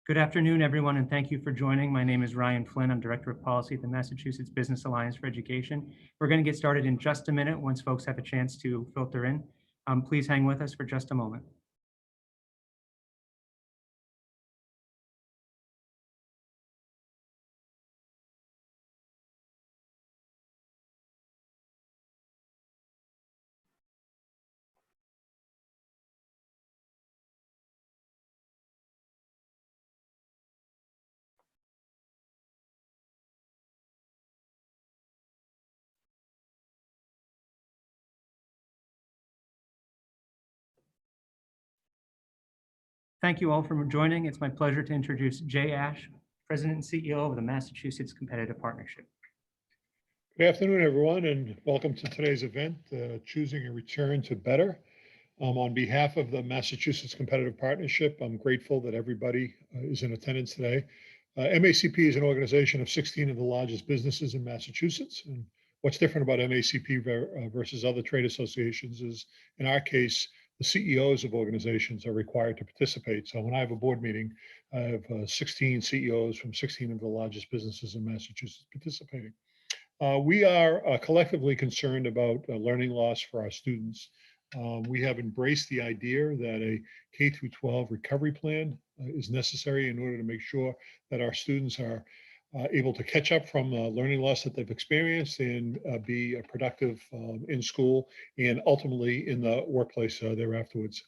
Good afternoon, everyone, and thank you for joining. My name is Ryan Flynn. I'm Director of Policy at the Massachusetts Business Alliance for Education. We're going to get started in just a minute once folks have a chance to filter in. Please hang with us for just a moment. Thank you all for joining. It's my pleasure to introduce Jay Ash, President and CEO of the Massachusetts Competitive Partnership. Good afternoon, everyone, and welcome to today's event, Choosing a Return to Better. On behalf of the Massachusetts Competitive Partnership, I'm grateful that everybody is in attendance today. MACP is an organization of 16 of the largest businesses in Massachusetts. And what's different about MACP versus other trade associations is, in our case, the CEOs of organizations are required to participate. So when I have a board meeting, I have 16 CEOs from 16 of the largest businesses in Massachusetts participating. We are collectively concerned about learning loss for our students. We have embraced the idea that a K through 12 recovery plan is necessary in order to make sure that our students are able to catch up from learning loss that they've experienced and be productive in school and ultimately in the workplace there afterwards.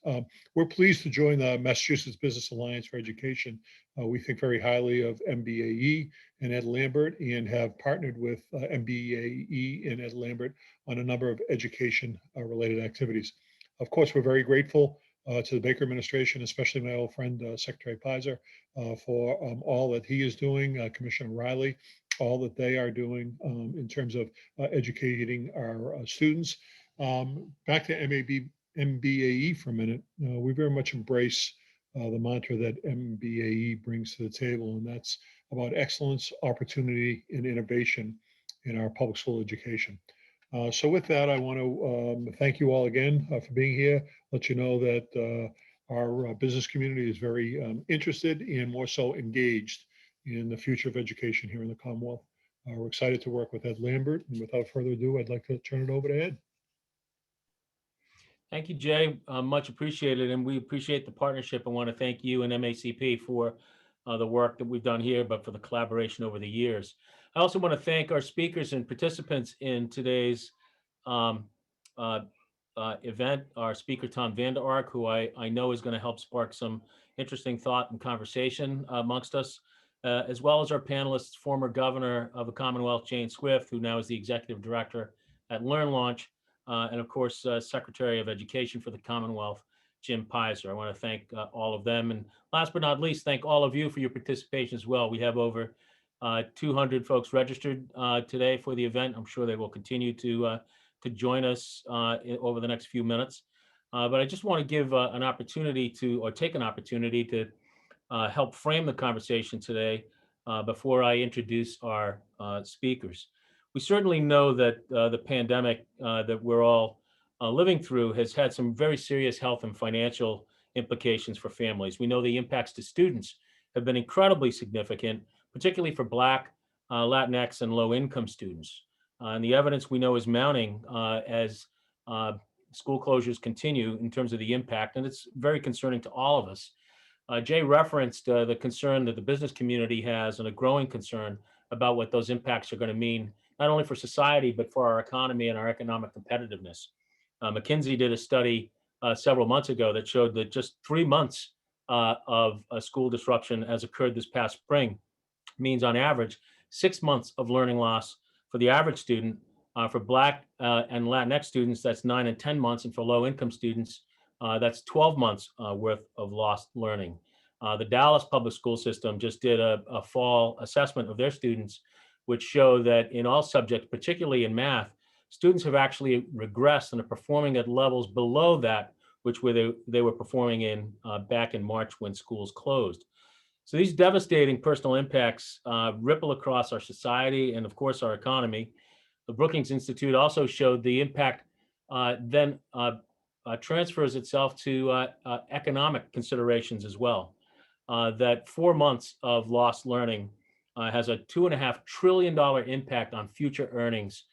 We're pleased to join the Massachusetts Business Alliance for Education. We think very highly of MBAE and Ed Lambert and have partnered with MBAE and Ed Lambert on a number of education related activities. Of course, we're very grateful to the Baker administration, especially my old friend, Secretary Pizer, for all that he is doing, Commissioner Riley, all that they are doing in terms of educating our students. Back to MBAE for a minute, we very much embrace the mantra that MBAE brings to the table, and that's about excellence, opportunity, and innovation in our public school education. So with that, I want to thank you all again for being here, let you know that our business community is very interested and more so engaged in the future of education here in the Commonwealth. We're excited to work with Ed Lambert, and without further ado, I'd like to turn it over to Ed. Thank you, Jay. Much appreciated, and we appreciate the partnership. I want to thank you and MACP for the work that we've done here, but for the collaboration over the years. I also want to thank our speakers and participants in today's event. Our speaker, Tom Vander Ark, who I know is going to help spark some interesting thought and conversation amongst us, as well as our panelists, former governor of the Commonwealth, Jane Swift, who now is the executive director at LearnLaunch, and of course, Secretary of Education for the Commonwealth, Jim Pizer. I want to thank all of them. And last but not least, thank all of you for your participation as well. We have over 200 folks registered today for the event. I'm sure they will continue to join us over the next few minutes. But I just want to give an opportunity to, or take an opportunity to help frame the conversation today before I introduce our speakers. We certainly know that the pandemic that we're all living through has had some very serious health and financial implications for families. We know the impacts to students have been incredibly significant, particularly for Black, Latinx, and low-income students. And the evidence we know is mounting as school closures continue in terms of the impact, and it's very concerning to all of us. Jay referenced the concern that the business community has and a growing concern about what those impacts are going to mean, not only for society, but for our economy and our economic competitiveness. McKinsey did a study several months ago that showed that just 3 months of school disruption has occurred this past spring means on average 6 months of learning loss for the average student. For Black and Latinx students, that's 9 and 10 months. And for low income students, that's 12 months worth of lost learning. The Dallas public school system just did a fall assessment of their students, which show that in all subjects, particularly in math, students have actually regressed and are performing at levels below that which they were performing in back in March when schools closed. So these devastating personal impacts ripple across our society and of course our economy. The Brookings Institute also showed the impact then transfers itself to economic considerations as well. that 4 months of lost learning has a $2.5 trillion impact on future earnings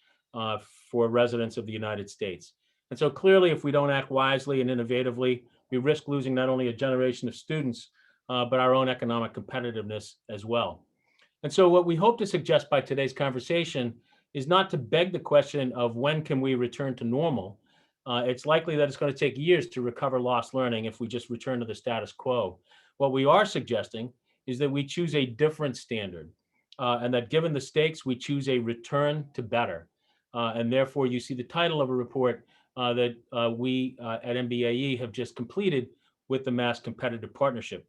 for residents of the United States. And so clearly, if we don't act wisely and innovatively, we risk losing not only a generation of students, but our own economic competitiveness as well. And so what we hope to suggest by today's conversation is not to beg the question of when can we return to normal. It's likely that it's going to take years to recover lost learning if we just return to the status quo. What we are suggesting is that we choose a different standard, and that given the stakes, we choose a return to better. And therefore, you see the title of a report that we at MBAE have just completed with the Mass Competitive Partnership.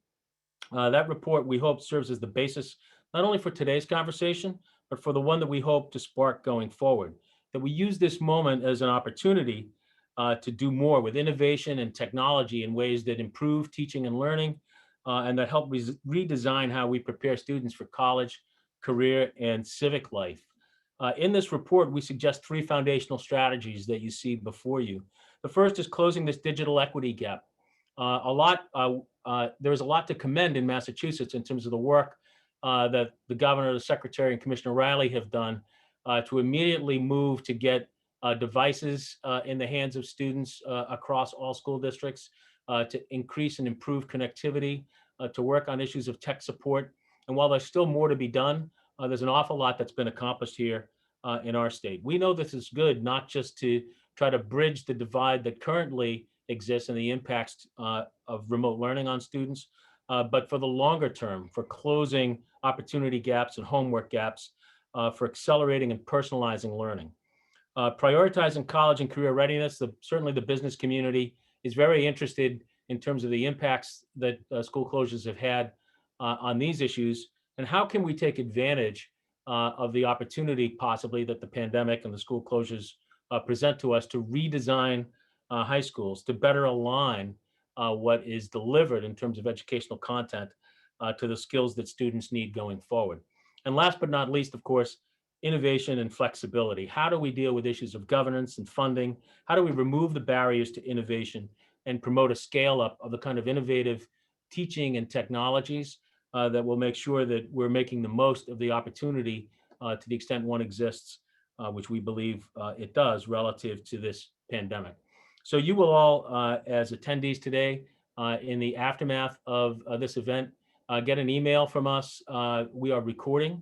That report, we hope, serves as the basis not only for today's conversation, but for the one that we hope to spark going forward. That we use this moment as an opportunity to do more with innovation and technology in ways that improve teaching and learning, and that help redesign how we prepare students for college, career, and civic life. In this report, we suggest 3 foundational strategies that you see before you. The first is closing this digital equity gap. There's a lot to commend in Massachusetts in terms of the work that the governor, the secretary, and Commissioner Riley have done to immediately move to get devices in the hands of students across all school districts, to increase and improve connectivity, to work on issues of tech support. And while there's still more to be done, there's an awful lot that's been accomplished here in our state. We know this is good, not just to try to bridge the divide that currently exists and the impacts of remote learning on students, but for the longer term, for closing opportunity gaps and homework gaps, for accelerating and personalizing learning. Prioritizing college and career readiness, certainly the business community is very interested in terms of the impacts that school closures have had on these issues, and how can we take advantage of the opportunity possibly that the pandemic and the school closures present to us to redesign high schools to better align what is delivered in terms of educational content to the skills that students need going forward. And last but not least, of course, innovation and flexibility. How do we deal with issues of governance and funding? How do we remove the barriers to innovation and promote a scale up of the kind of innovative teaching and technologies that will make sure that we're making the most of the opportunity to the extent one exists, which we believe it does relative to this pandemic. So you will all, as attendees today, in the aftermath of this event, get an email from us. We are recording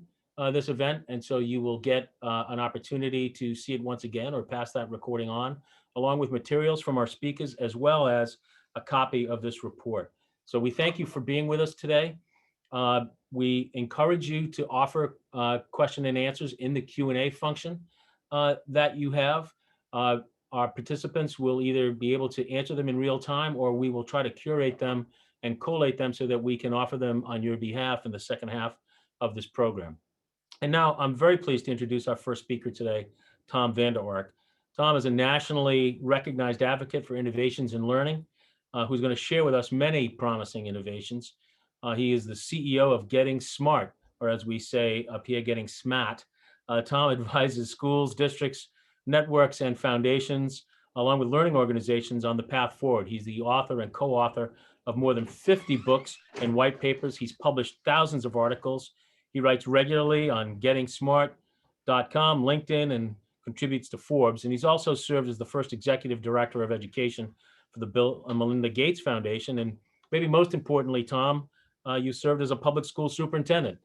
this event, and so you will get an opportunity to see it once again or pass that recording on, along with materials from our speakers, as well as a copy of this report. So we thank you for being with us today. We encourage you to offer question and answers in the Q&A function that you have. Our participants will either be able to answer them in real time, or we will try to curate them and collate them so that we can offer them on your behalf in the second half of this program. And now I'm very pleased to introduce our first speaker today, Tom Vander Ark. Tom is a nationally recognized advocate for innovations in learning, who's going to share with us many promising innovations. He is the CEO of Getting Smart, or as we say up here, Getting Smat. Tom advises schools, districts, networks, and foundations, along with learning organizations, on the path forward. He's the author and co-author of more than 50 books and white papers. He's published thousands of articles. He writes regularly on gettingsmart.com, LinkedIn, and contributes to Forbes. And he's also served as the first executive director of education for the Bill and Melinda Gates Foundation. And maybe most importantly, Tom, you served as a public school superintendent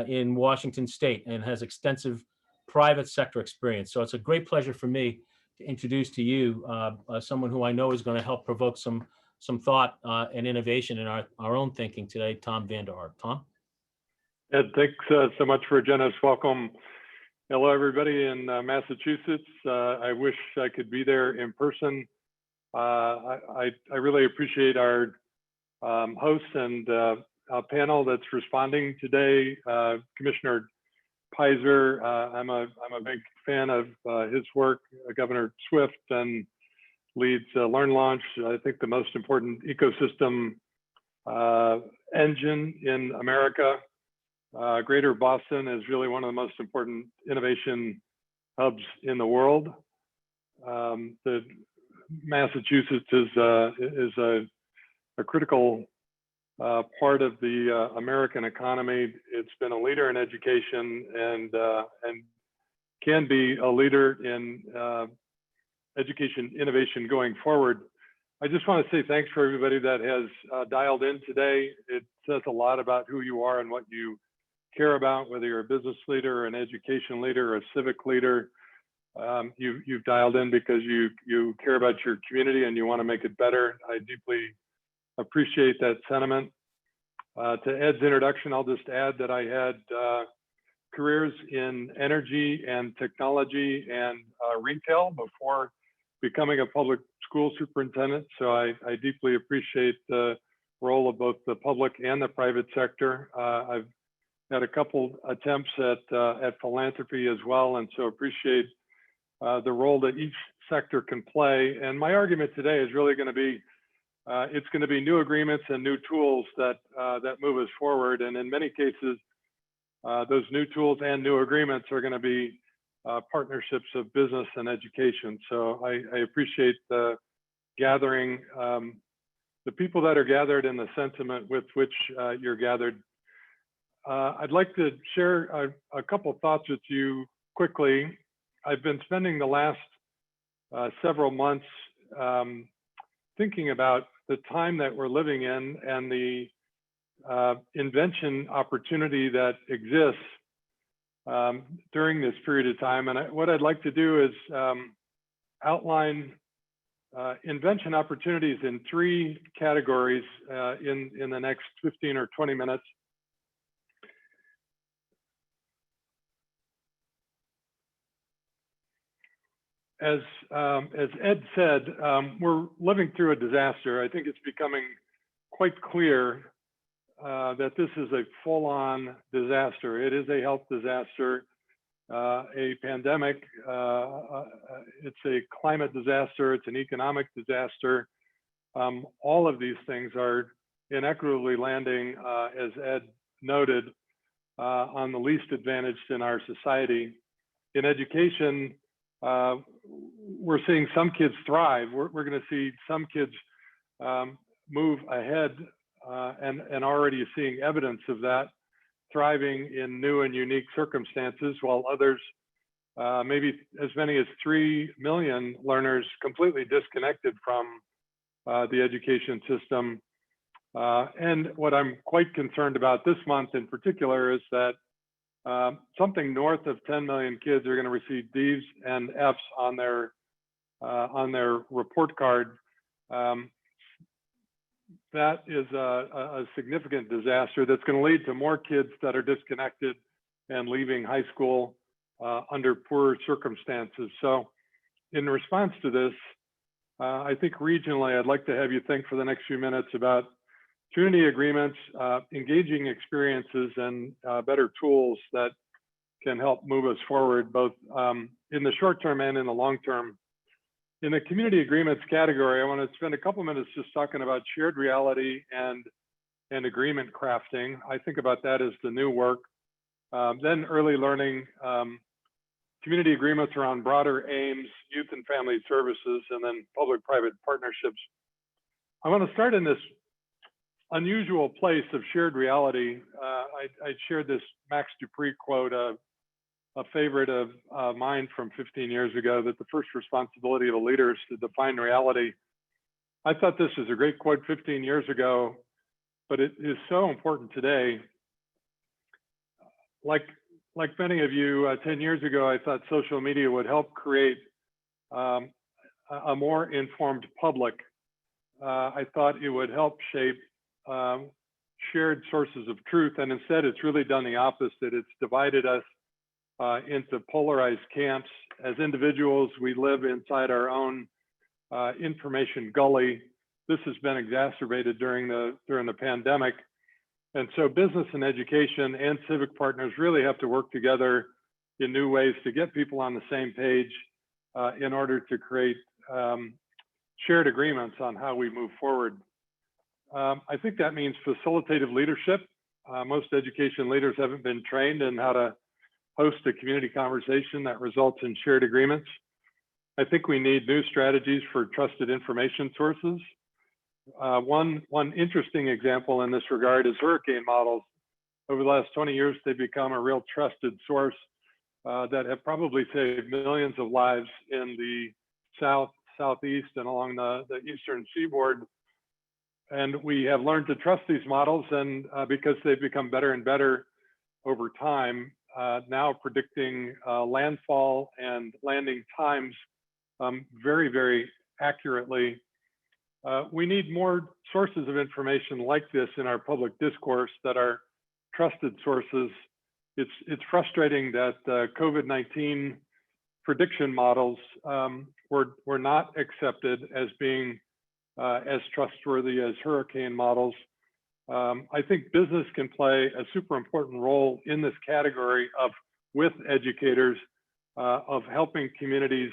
in Washington State and has extensive private sector experience. So it's a great pleasure for me to introduce to you someone who I know is going to help provoke some thought and innovation in our own thinking today, Tom Vander Ark. Tom? Ed, thanks so much for a generous welcome. Hello, everybody in Massachusetts. I wish I could be there in person. I really appreciate our hosts and panel that's responding today. Commissioner Pizer, I'm a big fan of his work. Governor Swift and leads LearnLaunch, I think the most important ecosystem engine in America. Greater Boston is really one of the most important innovation hubs in the world. The Massachusetts is a critical part of the American economy. It's been a leader in education and can be a leader in education innovation going forward. I just want to say thanks for everybody that has dialed in today. It says a lot about who you are and what you care about, whether you're a business leader, an education leader, or a civic leader. You've dialed in because you care about your community and you want to make it better. I deeply appreciate that sentiment. To Ed's introduction, I'll just add that I had careers in energy and technology and retail before becoming a public school superintendent. So I deeply appreciate the role of both the public and the private sector. I've had a couple attempts at philanthropy as well, and so appreciate the role that each sector can play. And my argument today is really going to be, it's going to be new agreements and new tools that move us forward. And in many cases, those new tools and new agreements are going to be partnerships of business and education. So I appreciate the gathering, the people that are gathered and the sentiment with which you're gathered. I'd like to share a couple of thoughts with you quickly. I've been spending the last several months thinking about the time that we're living in and the invention opportunity that exists during this period of time. And what I'd like to do is outline invention opportunities in three categories in the next 15 or 20 minutes. As Ed said, we're living through a disaster. I think it's becoming quite clear that this is a full-on disaster. It is a health disaster, a pandemic, it's a climate disaster, it's an economic disaster. All of these things are inequitably landing, as Ed noted, on the least advantaged in our society. In education, we're seeing some kids thrive. We're going to see some kids move ahead and already seeing evidence of that, thriving in new and unique circumstances, while others, maybe as many as 3 million learners, completely disconnected from the education system. And what I'm quite concerned about this month in particular is that something north of 10 million kids are going to receive D's and F's on their report card. That is a significant disaster that's going to lead to more kids that are disconnected and leaving high school under poor circumstances. So in response to this, I think regionally, I'd like to have you think for the next few minutes about community agreements, engaging experiences, and better tools that can help move us forward, both in the short term and in the long term. In the community agreements category, I want to spend a couple minutes just talking about shared reality and agreement crafting. I think about that as the new work. Then early learning, community agreements around broader aims, youth and family services, and then public-private partnerships. I want to start in this unusual place of shared reality. I shared this Max Dupree quote, a favorite of mine from 15 years ago, that the first responsibility of a leader is to define reality. I thought this was a great quote 15 years ago, but it is so important today. Like many of you, 10 years ago, I thought social media would help create a more informed public. I thought it would help shape shared sources of truth, and instead it's really done the opposite. It's divided us into polarized camps. As individuals, we live inside our own information gully. This has been exacerbated during the pandemic. And so business and education and civic partners really have to work together in new ways to get people on the same page in order to create shared agreements on how we move forward. I think that means facilitative leadership. Most education leaders haven't been trained in how to host a community conversation that results in shared agreements. I think we need new strategies for trusted information sources. One interesting example in this regard is hurricane models. Over the last 20 years, they've become a real trusted source that have probably saved millions of lives in the south, southeast, and along the eastern seaboard. And we have learned to trust these models, and because they've become better and better over time, now predicting landfall and landing times very, very accurately. We need more sources of information like this in our public discourse that are trusted sources. It's frustrating that COVID-19 prediction models were not accepted as being as trustworthy as hurricane models. I think business can play a super important role in this category of, with educators, of helping communities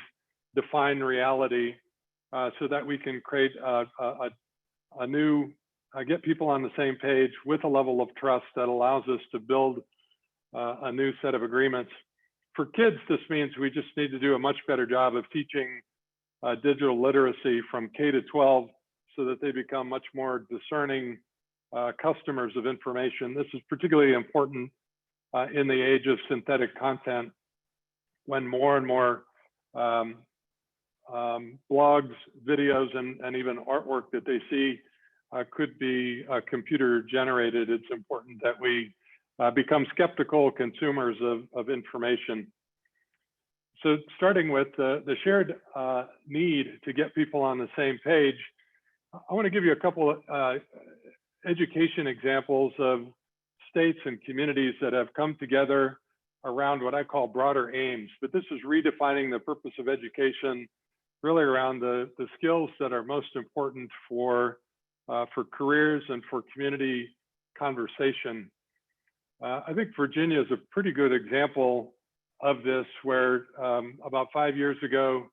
define reality so that we can create a new, get people on the same page with a level of trust that allows us to build a new set of agreements. For kids, this means we just need to do a much better job of teaching digital literacy from K to 12 so that they become much more discerning customers of information. This is particularly important in the age of synthetic content, when more and more blogs, videos, and even artwork that they see could be computer generated. It's important that we become skeptical consumers of information. So starting with the shared need to get people on the same page, I want to give you a couple of education examples of states and communities that have come together around what I call broader aims. But this is redefining the purpose of education really around the skills that are most important for careers and for community conversation. I think Virginia is a pretty good example of this, where about 5 years ago,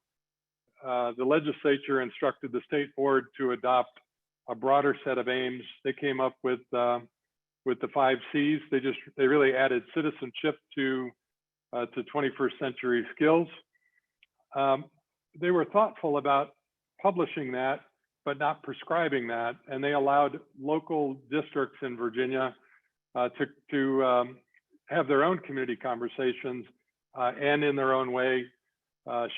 the legislature instructed the state board to adopt a broader set of aims. They came up with the 5 C's. They really added citizenship to 21st century skills. They were thoughtful about publishing that, but not prescribing that, and they allowed local districts in Virginia to have their own community conversations and in their own way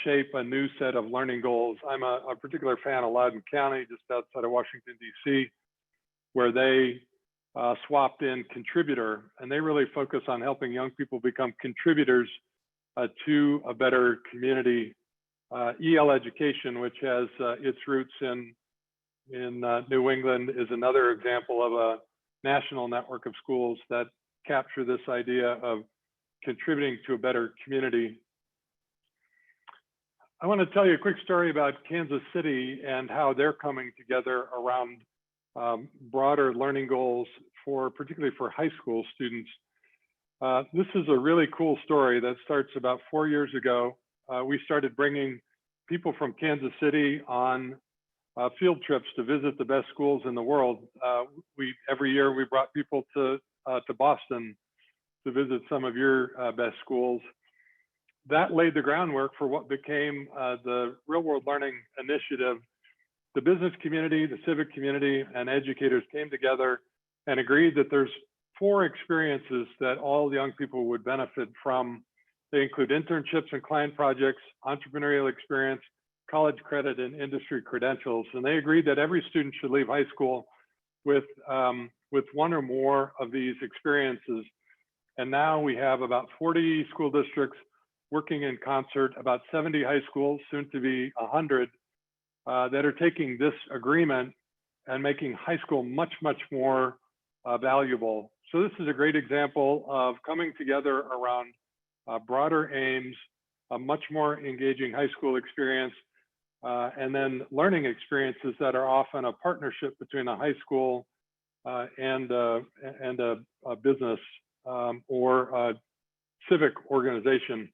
shape a new set of learning goals. I'm a particular fan of Loudoun County, just outside of Washington, D.C., where they swapped in contributor, and they really focus on helping young people become contributors to a better community. EL education, which has its roots in New England, is another example of a national network of schools that capture this idea of contributing to a better community. I want to tell you a quick story about Kansas City and how they're coming together around broader learning goals particularly for high school students. This is a really cool story that starts about 4 years ago. We started bringing people from Kansas City on field trips to visit the best schools in the world. Every year we brought people to Boston to visit some of your best schools. That laid the groundwork for what became the Real World Learning Initiative. The business community, the civic community, and educators came together and agreed that there's 4 experiences that all young people would benefit from. They include internships and client projects, entrepreneurial experience, college credit, and industry credentials. And they agreed that every student should leave high school with one or more of these experiences. And now we have about 40 school districts working in concert, about 70 high schools, soon to be 100, that are taking this agreement and making high school much, much more valuable. So this is a great example of coming together around broader aims, a much more engaging high school experience, and then learning experiences that are often a partnership between a high school and a business or a civic organization.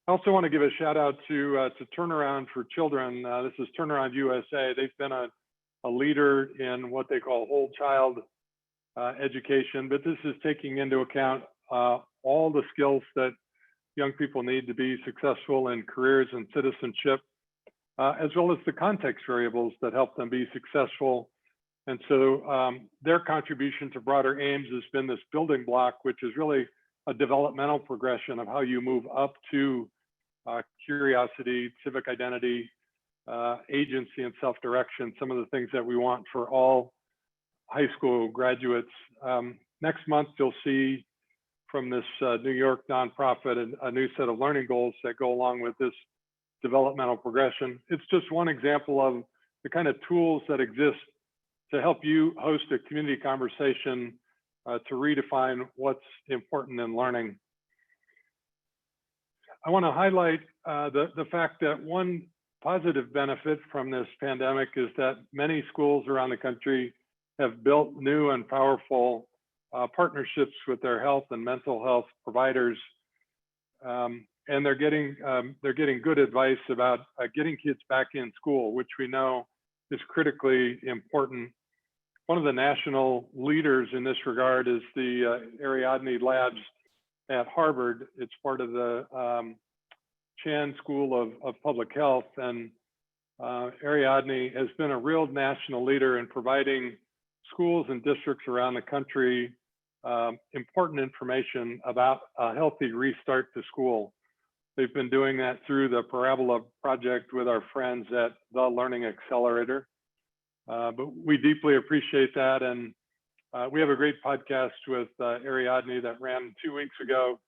I also want to give a shout out to Turnaround for Children. This is Turnaround USA. They've been a leader in what they call whole child education, but this is taking into account all the skills that young people need to be successful in careers and citizenship. as well as the context variables that help them be successful. And so their contribution to broader aims has been this building block, which is really a developmental progression of how you move up to curiosity, civic identity, agency, and self-direction, some of the things that we want for all high school graduates. Next month, you'll see from this New York nonprofit a new set of learning goals that go along with this developmental progression. It's just one example of the kind of tools that exist to help you host a community conversation to redefine what's important in learning. I want to highlight the fact that one positive benefit from this pandemic is that many schools around the country have built new and powerful partnerships with their health and mental health providers, and they're getting good advice about getting kids back in school, which we know is critically important. One of the national leaders in this regard is the Ariadne Labs at Harvard. It's part of the Chan School of Public Health, and Ariadne has been a real national leader in providing schools and districts around the country important information about a healthy restart to school. They've been doing that through the Parabola project with our friends at the Learning Accelerator. But we deeply appreciate that. And we have a great podcast with Ariadne that ran 2 weeks ago,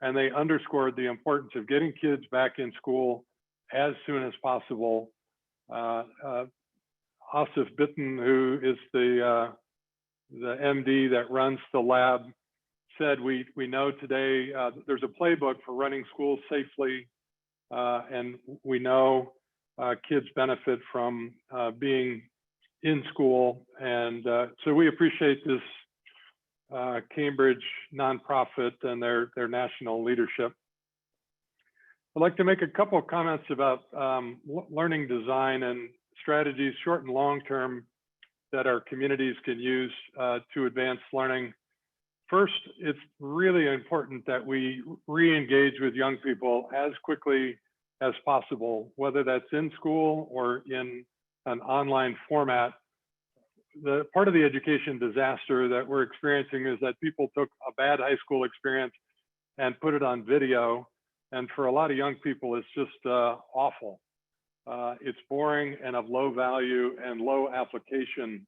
and they underscored the importance of getting kids back in school as soon as possible. Asif Bitton, who is the MD that runs the lab, said we know today there's a playbook for running schools safely, and we know kids benefit from being in school. And so we appreciate this Cambridge nonprofit and their national leadership. I'd like to make a couple of comments about learning design and strategies, short and long term, that our communities can use to advance learning. First, it's really important that we re-engage with young people as quickly as possible, whether that's in school or in an online format. The part of the education disaster that we're experiencing is that people took a bad high school experience and put it on video. And for a lot of young people, it's just awful. It's boring and of low value and low application.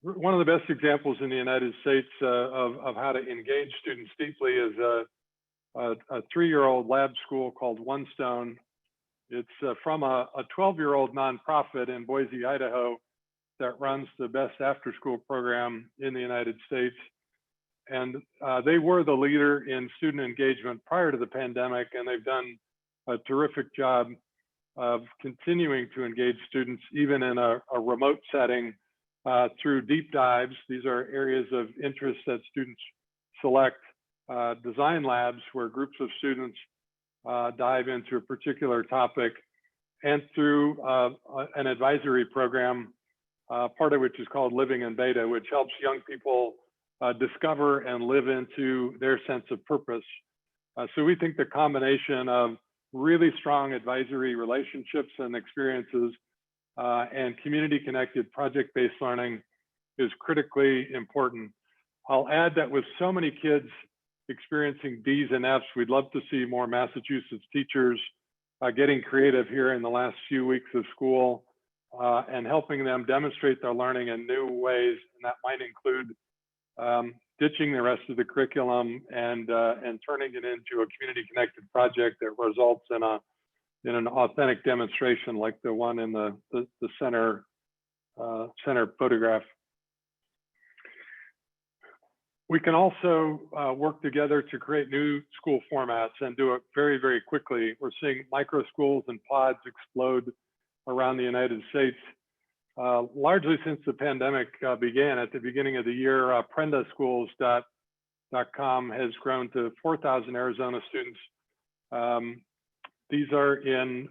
One of the best examples in the United States of how to engage students deeply is a 3-year-old lab school called One Stone. It's from a 12-year-old nonprofit in Boise, Idaho, that runs the best after-school program in the United States. And they were the leader in student engagement prior to the pandemic, and they've done a terrific job of continuing to engage students even in a remote setting through deep dives. These are areas of interest that students select, design labs where groups of students dive into a particular topic, and through an advisory program, part of which is called Living in Beta, which helps young people discover and live into their sense of purpose. So we think the combination of really strong advisory relationships and experiences and community-connected project-based learning is critically important. I'll add that with so many kids experiencing D's and F's, we'd love to see more Massachusetts teachers getting creative here in the last few weeks of school and helping them demonstrate their learning in new ways. And that might include ditching the rest of the curriculum and turning it into a community-connected project that results in an authentic demonstration like the one in the center photograph. We can also work together to create new school formats and do it very, very quickly. We're seeing micro schools and pods explode around the United States. Largely since the pandemic began at the beginning of the year, PrendaSchools.com has grown to 4,000 Arizona students. These are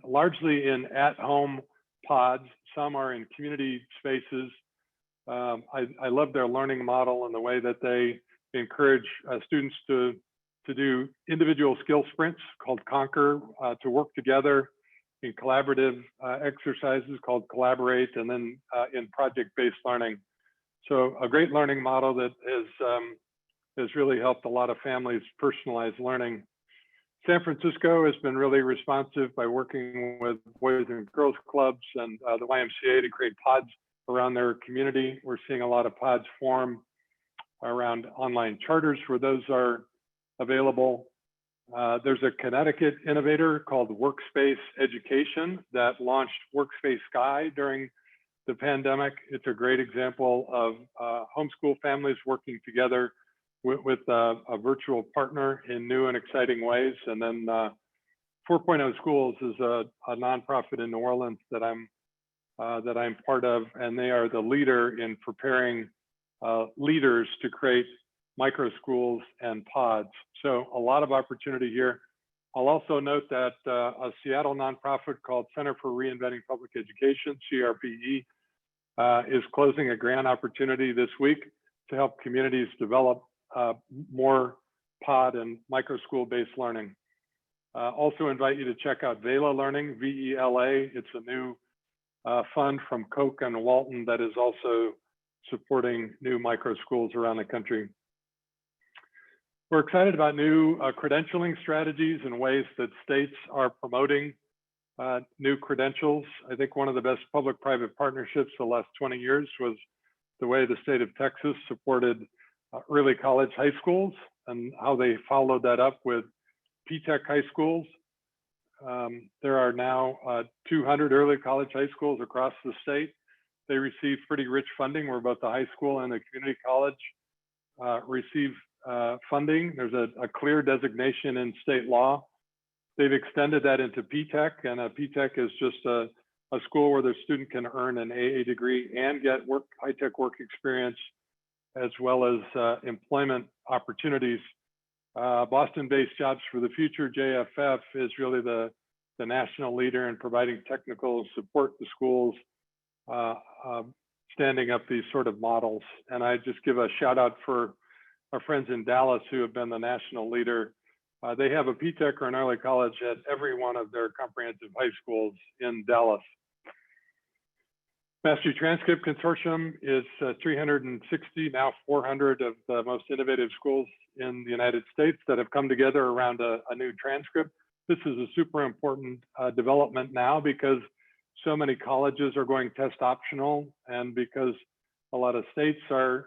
largely in at-home pods. Some are in community spaces. I love their learning model and the way that they encourage students to do individual skill sprints called Conquer, to work together in collaborative exercises called Collaborate, and then in project-based learning. So a great learning model that has really helped a lot of families personalize learning. San Francisco has been really responsive by working with Boys and Girls Clubs and the YMCA to create pods around their community. We're seeing a lot of pods form around online charters where those are available. There's a Connecticut innovator called Workspace Education that launched Workspace Sky during the pandemic. It's a great example of homeschool families working together with a virtual partner in new and exciting ways. And then 4.0 Schools is a nonprofit in New Orleans that I'm part of, and they are the leader in preparing leaders to create micro schools and pods. So a lot of opportunity here. I'll also note that a Seattle nonprofit called Center for Reinventing Public Education, CRPE, is closing a grant opportunity this week to help communities develop more pod and micro school based learning. Also invite you to check out VELA Learning, VELA. It's a new fund from Koch and Walton that is also supporting new micro schools around the country. We're excited about new credentialing strategies and ways that states are promoting new credentials. I think one of the best public-private partnerships the last 20 years was the way the state of Texas supported early college high schools and how they followed that up with P-TECH high schools. There are now 200 early college high schools across the state. They receive pretty rich funding where both the high school and the community college receive funding. There's a clear designation in state law. They've extended that into P-TECH, and a P-TECH is just a school where the student can earn an AA degree and get high-tech work experience, as well as employment opportunities. Boston-based Jobs for the Future, JFF, is really the national leader in providing technical support to schools, standing up these sort of models. And I just give a shout out for our friends in Dallas who have been the national leader. They have a P-TECH or an early college at every one of their comprehensive high schools in Dallas. Mastery Transcript Consortium is 360, now 400 of the most innovative schools in the United States that have come together around a new transcript. This is a super important development now because so many colleges are going test optional, and because a lot of states are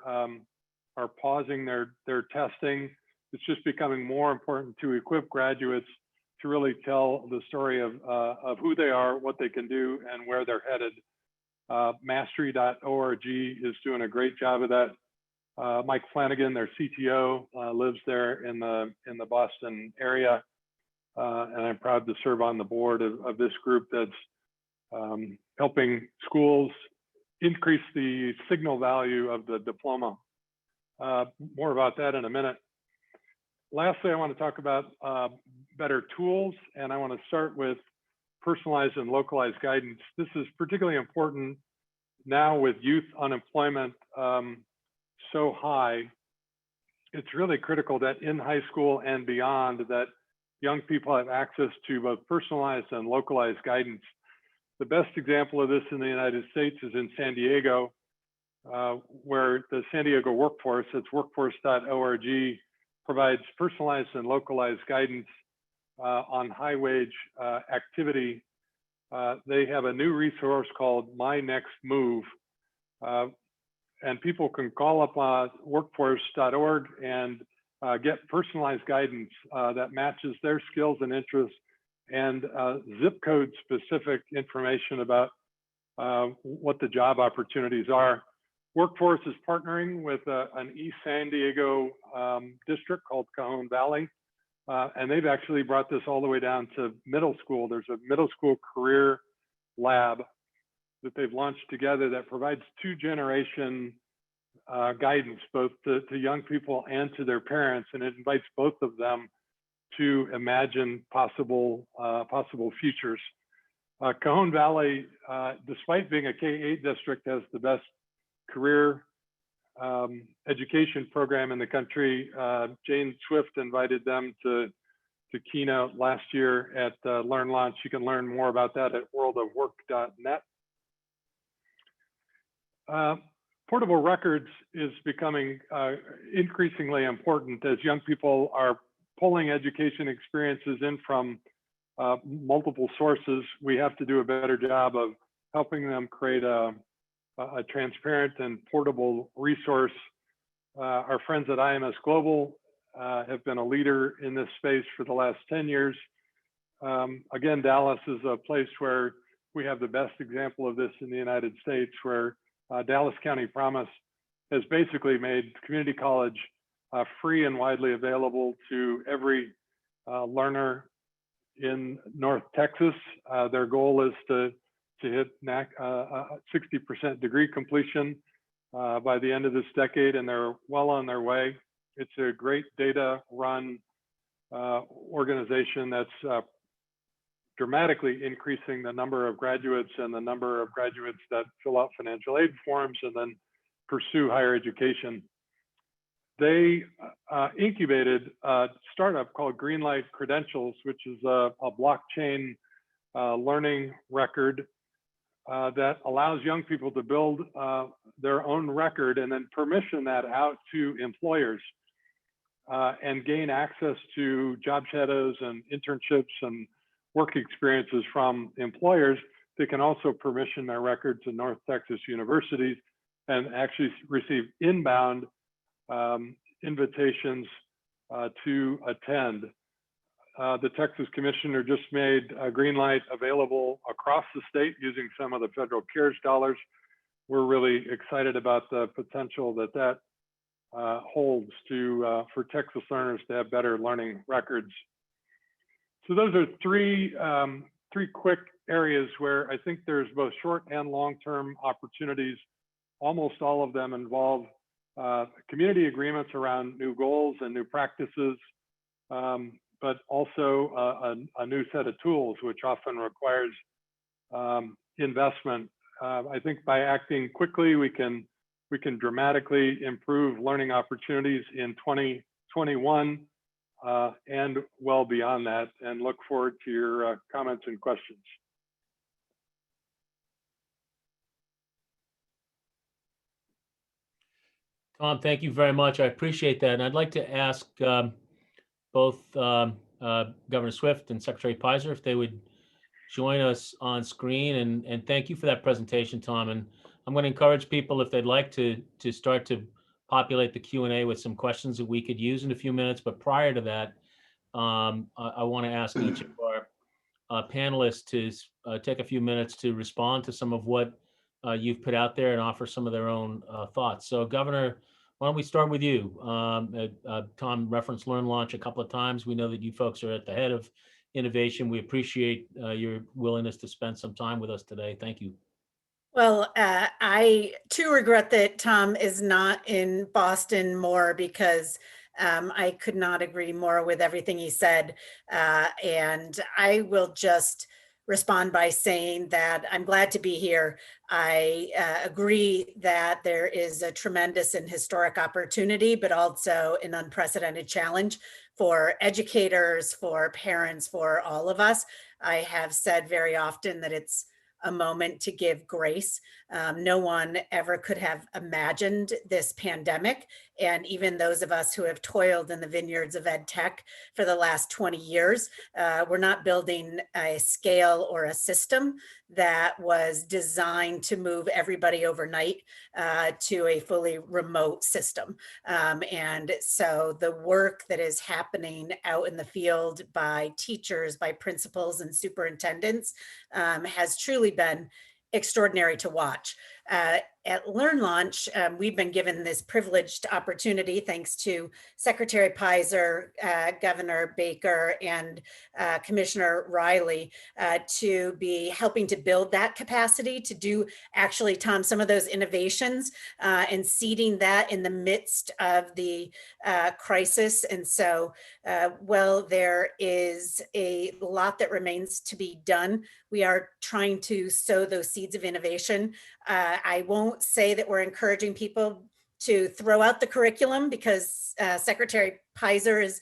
pausing their testing. It's just becoming more important to equip graduates to really tell the story of who they are, what they can do, and where they're headed. Mastery.org is doing a great job of that. Mike Flanagan, their CTO, lives there in the Boston area, and I'm proud to serve on the board of this group that's helping schools increase the signal value of the diploma. More about that in a minute. Lastly, I want to talk about better tools, and I want to start with personalized and localized guidance. This is particularly important now with youth unemployment so high. It's really critical that in high school and beyond that young people have access to both personalized and localized guidance. The best example of this in the United States is in San Diego, where the San Diego Workforce, it's workforce.org, provides personalized and localized guidance on high wage activity. They have a new resource called My Next Move, and people can call up workforce.org and get personalized guidance that matches their skills and interests and zip code specific information about what the job opportunities are. Workforce is partnering with an East San Diego district called Cajon Valley, and they've actually brought this all the way down to middle school. There's a middle school career lab that they've launched together that provides two-generation guidance, both to young people and to their parents, and it invites both of them to imagine possible futures. Cajon Valley, despite being a K-8 district, has the best career education program in the country. Jane Swift invited them to to keynote last year at Learn Launch. You can learn more about that at worldofwork.net. Portable records is becoming increasingly important as young people are pulling education experiences in from multiple sources. We have to do a better job of helping them create a transparent and portable resource. Our friends at IMS Global have been a leader in this space for the last 10 years. Again, Dallas is a place where we have the best example of this in the United States, where Dallas County Promise has basically made community college free and widely available to every learner in North Texas. Their goal is to hit 60% degree completion by the end of this decade, and they're well on their way. It's a great data-run organization that's dramatically increasing the number of graduates and the number of graduates that fill out financial aid forms and then pursue higher education. They incubated a startup called Greenlight Credentials, which is a blockchain learning record that allows young people to build their own record and then permission that out to employers and gain access to job shadows and internships and work experiences from employers. They can also permission their record to North Texas universities and actually receive inbound invitations to attend. The Texas Commissioner just made Greenlight available across the state using some of the federal CARES dollars. We're really excited about the potential that holds for Texas learners to have better learning records. So those are three quick areas where I think there's both short and long-term opportunities. Almost all of them involve community agreements around new goals and new practices, but also a new set of tools, which often requires investment. I think by acting quickly, we can dramatically improve learning opportunities in 2021 and well beyond that, and look forward to your comments and questions. Tom, thank you very much. I appreciate that. And I'd like to ask both Governor Swift and Secretary Pizer if they would join us on screen. And thank you for that presentation, Tom. And I'm going to encourage people, if they'd like to start to populate the Q&A with some questions that we could use in a few minutes. But prior to that, I want to ask each of our panelists to take a few minutes to respond to some of what you've put out there and offer some of their own thoughts. So Governor, why don't we start with you? Tom referenced Learn Launch a couple of times. We know that you folks are at the head of innovation. We appreciate your willingness to spend some time with us today. Thank you. Well, I too regret that Tom is not in Boston more, because I could not agree more with everything he said. And I will just respond by saying that I'm glad to be here. I agree that there is a tremendous and historic opportunity, but also an unprecedented challenge for educators, for parents, for all of us. I have said very often that it's a moment to give grace. No one ever could have imagined this pandemic. And even those of us who have toiled in the vineyards of ed tech for the last 20 years, we're not building a scale or a system that was designed to move everybody overnight to a fully remote system. And so the work that is happening out in the field by teachers, by principals and superintendents has truly been extraordinary to watch. At Learn Launch, we've been given this privileged opportunity, thanks to Secretary Pizer, Governor Baker, and Commissioner Riley, to be helping to build that capacity to do actually, Tom, some of those innovations and seeding that in the midst of the crisis. And so, well, there is a lot that remains to be done. We are trying to sow those seeds of innovation. I won't say that we're encouraging people to throw out the curriculum because Secretary Pizer is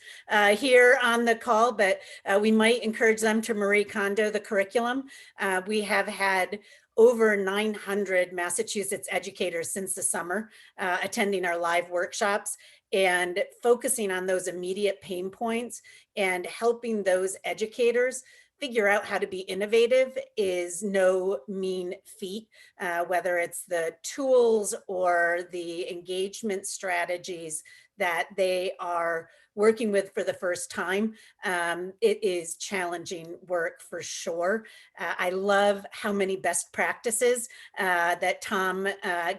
here on the call, but we might encourage them to Marie Kondo the curriculum. We have had over 900 Massachusetts educators since the summer attending our live workshops and focusing on those immediate pain points and helping those educators figure out how to be innovative is no mean feat, whether it's the tools or the engagement strategies that they are working with for the first time. It is challenging work for sure. I love how many best practices that Tom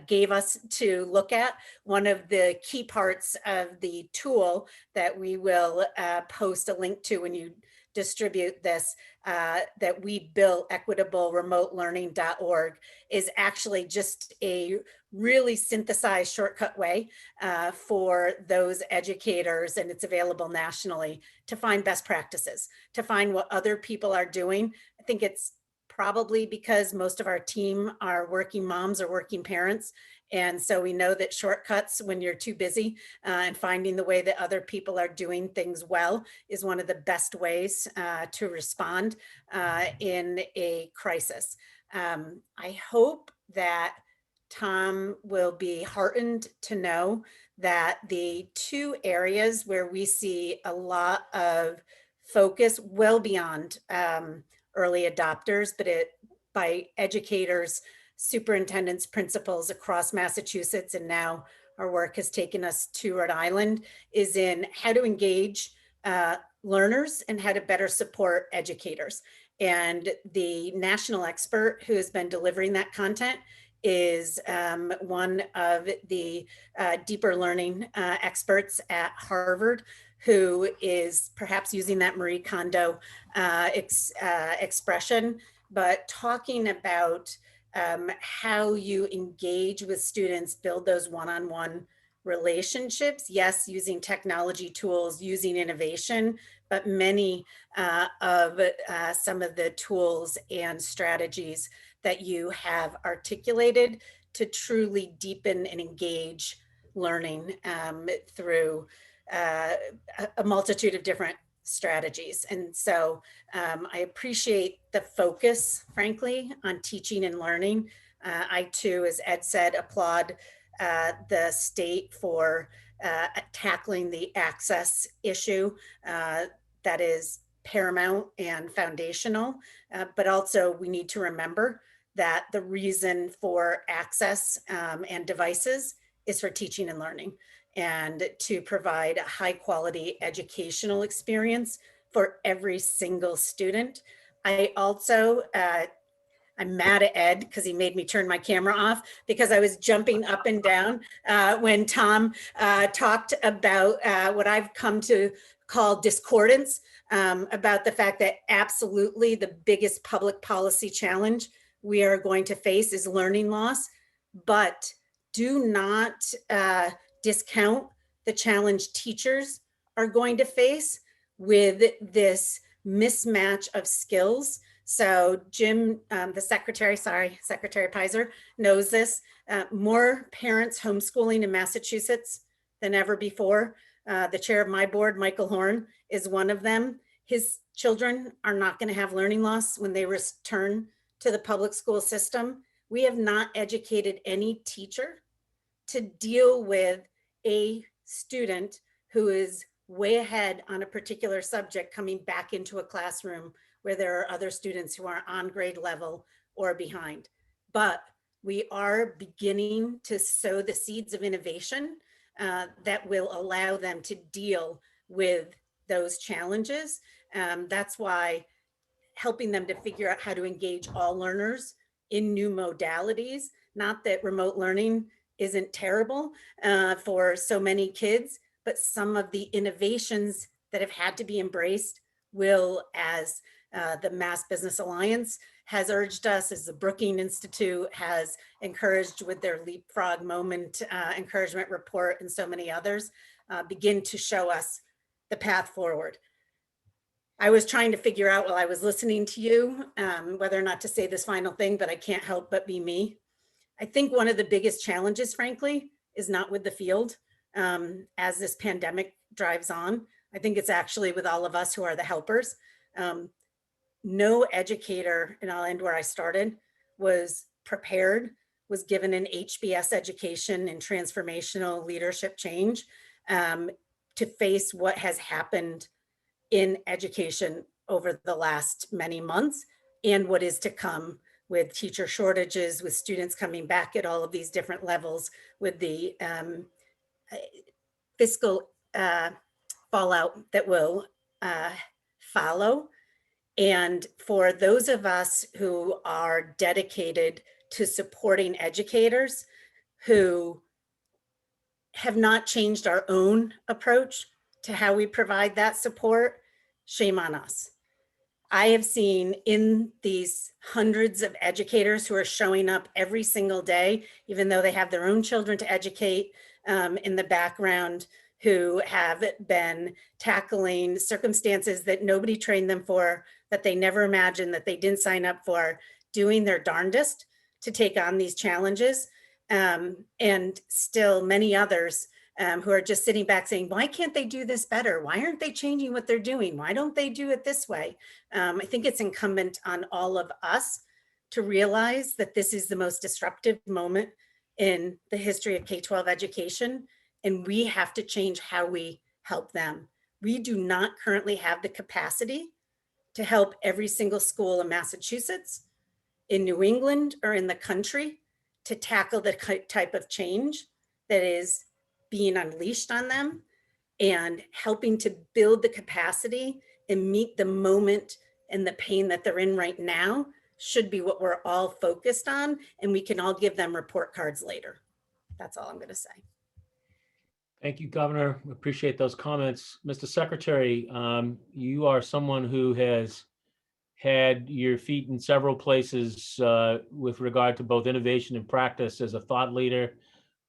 gave us to look at. One of the key parts of the tool that we will post a link to when you distribute this, that we built, equitableremote-learning.org, is actually just a really synthesized shortcut way for those educators, and it's available nationally, to find best practices, to find what other people are doing. I think it's probably because most of our team are working moms or working parents. And so we know that shortcuts when you're too busy and finding the way that other people are doing things well is one of the best ways to respond in a crisis. I hope that Tom will be heartened to know that the two areas where we see a lot of focus well beyond early adopters, but by educators, superintendents, principals across Massachusetts, and now our work has taken us to Rhode Island, is in how to engage learners and how to better support educators. And the national expert who has been delivering that content is one of the deeper learning experts at Harvard, who is perhaps using that Marie Kondo expression, but talking about how you engage with students, build those one-on-one relationships. Yes, using technology tools, using innovation, but many of some of the tools and strategies that you have articulated to truly deepen and engage learning through a multitude of different strategies. And so I appreciate the focus, frankly, on teaching and learning. I too, as Ed said, applaud the state for tackling the access issue that is paramount and foundational, but also we need to remember that the reason for access and devices is for teaching and learning, and to provide a high quality educational experience for every single student. I also, I'm mad at Ed because he made me turn my camera off because I was jumping up and down when Tom talked about what I've come to call discordance, about the fact that absolutely the biggest public policy challenge we are going to face is learning loss, but do not discount the challenge teachers are going to face with this mismatch of skills. So Jim, the secretary, Secretary Pizer knows this, more parents homeschooling in Massachusetts than ever before. The chair of my board, Michael Horn, is one of them. His children are not going to have learning loss when they return to the public school system. We have not educated any teacher to deal with a student who is way ahead on a particular subject coming back into a classroom where there are other students who are on grade level or behind. But we are beginning to sow the seeds of innovation that will allow them to deal with those challenges. That's why helping them to figure out how to engage all learners in new modalities, not that remote learning isn't terrible for so many kids, but some of the innovations that have had to be embraced will, as the Mass Business Alliance has urged us, as the Brookings Institute has encouraged with their Leapfrog Moment encouragement report, and so many others, begin to show us the path forward. I was trying to figure out while I was listening to you whether or not to say this final thing, but I can't help but be me. I think one of the biggest challenges, frankly, is not with the field as this pandemic drives on. I think it's actually with all of us who are the helpers. No educator, and I'll end where I started, was prepared, was given an HBS education in transformational leadership change to face what has happened in education over the last many months and what is to come with teacher shortages, with students coming back at all of these different levels, with the fiscal fallout that will follow. And for those of us who are dedicated to supporting educators who have not changed our own approach to how we provide that support, shame on us. I have seen in these hundreds of educators who are showing up every single day, even though they have their own children to educate in the background, who have been tackling circumstances that nobody trained them for, that they never imagined, that they didn't sign up for, doing their darndest to take on these challenges. And still many others who are just sitting back saying, why can't they do this better? Why aren't they changing what they're doing? Why don't they do it this way? I think it's incumbent on all of us to realize that this is the most disruptive moment in the history of K-12 education, and we have to change how we help them. We do not currently have the capacity to help every single school in Massachusetts, in New England, or in the country to tackle the type of change that is being unleashed on them, and helping to build the capacity and meet the moment and the pain that they're in right now should be what we're all focused on, and we can all give them report cards later. That's all I'm going to say. Thank you, Governor. Appreciate those comments. Mr. Secretary, you are someone who has had your feet in several places with regard to both innovation and practice as a thought leader,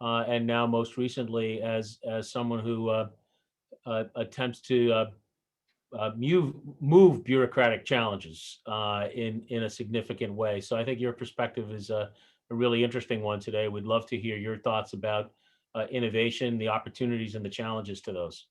and now most recently as someone who attempts to move bureaucratic challenges in a significant way. So I think your perspective is a really interesting one today. We'd love to hear your thoughts about innovation, the opportunities and the challenges to those.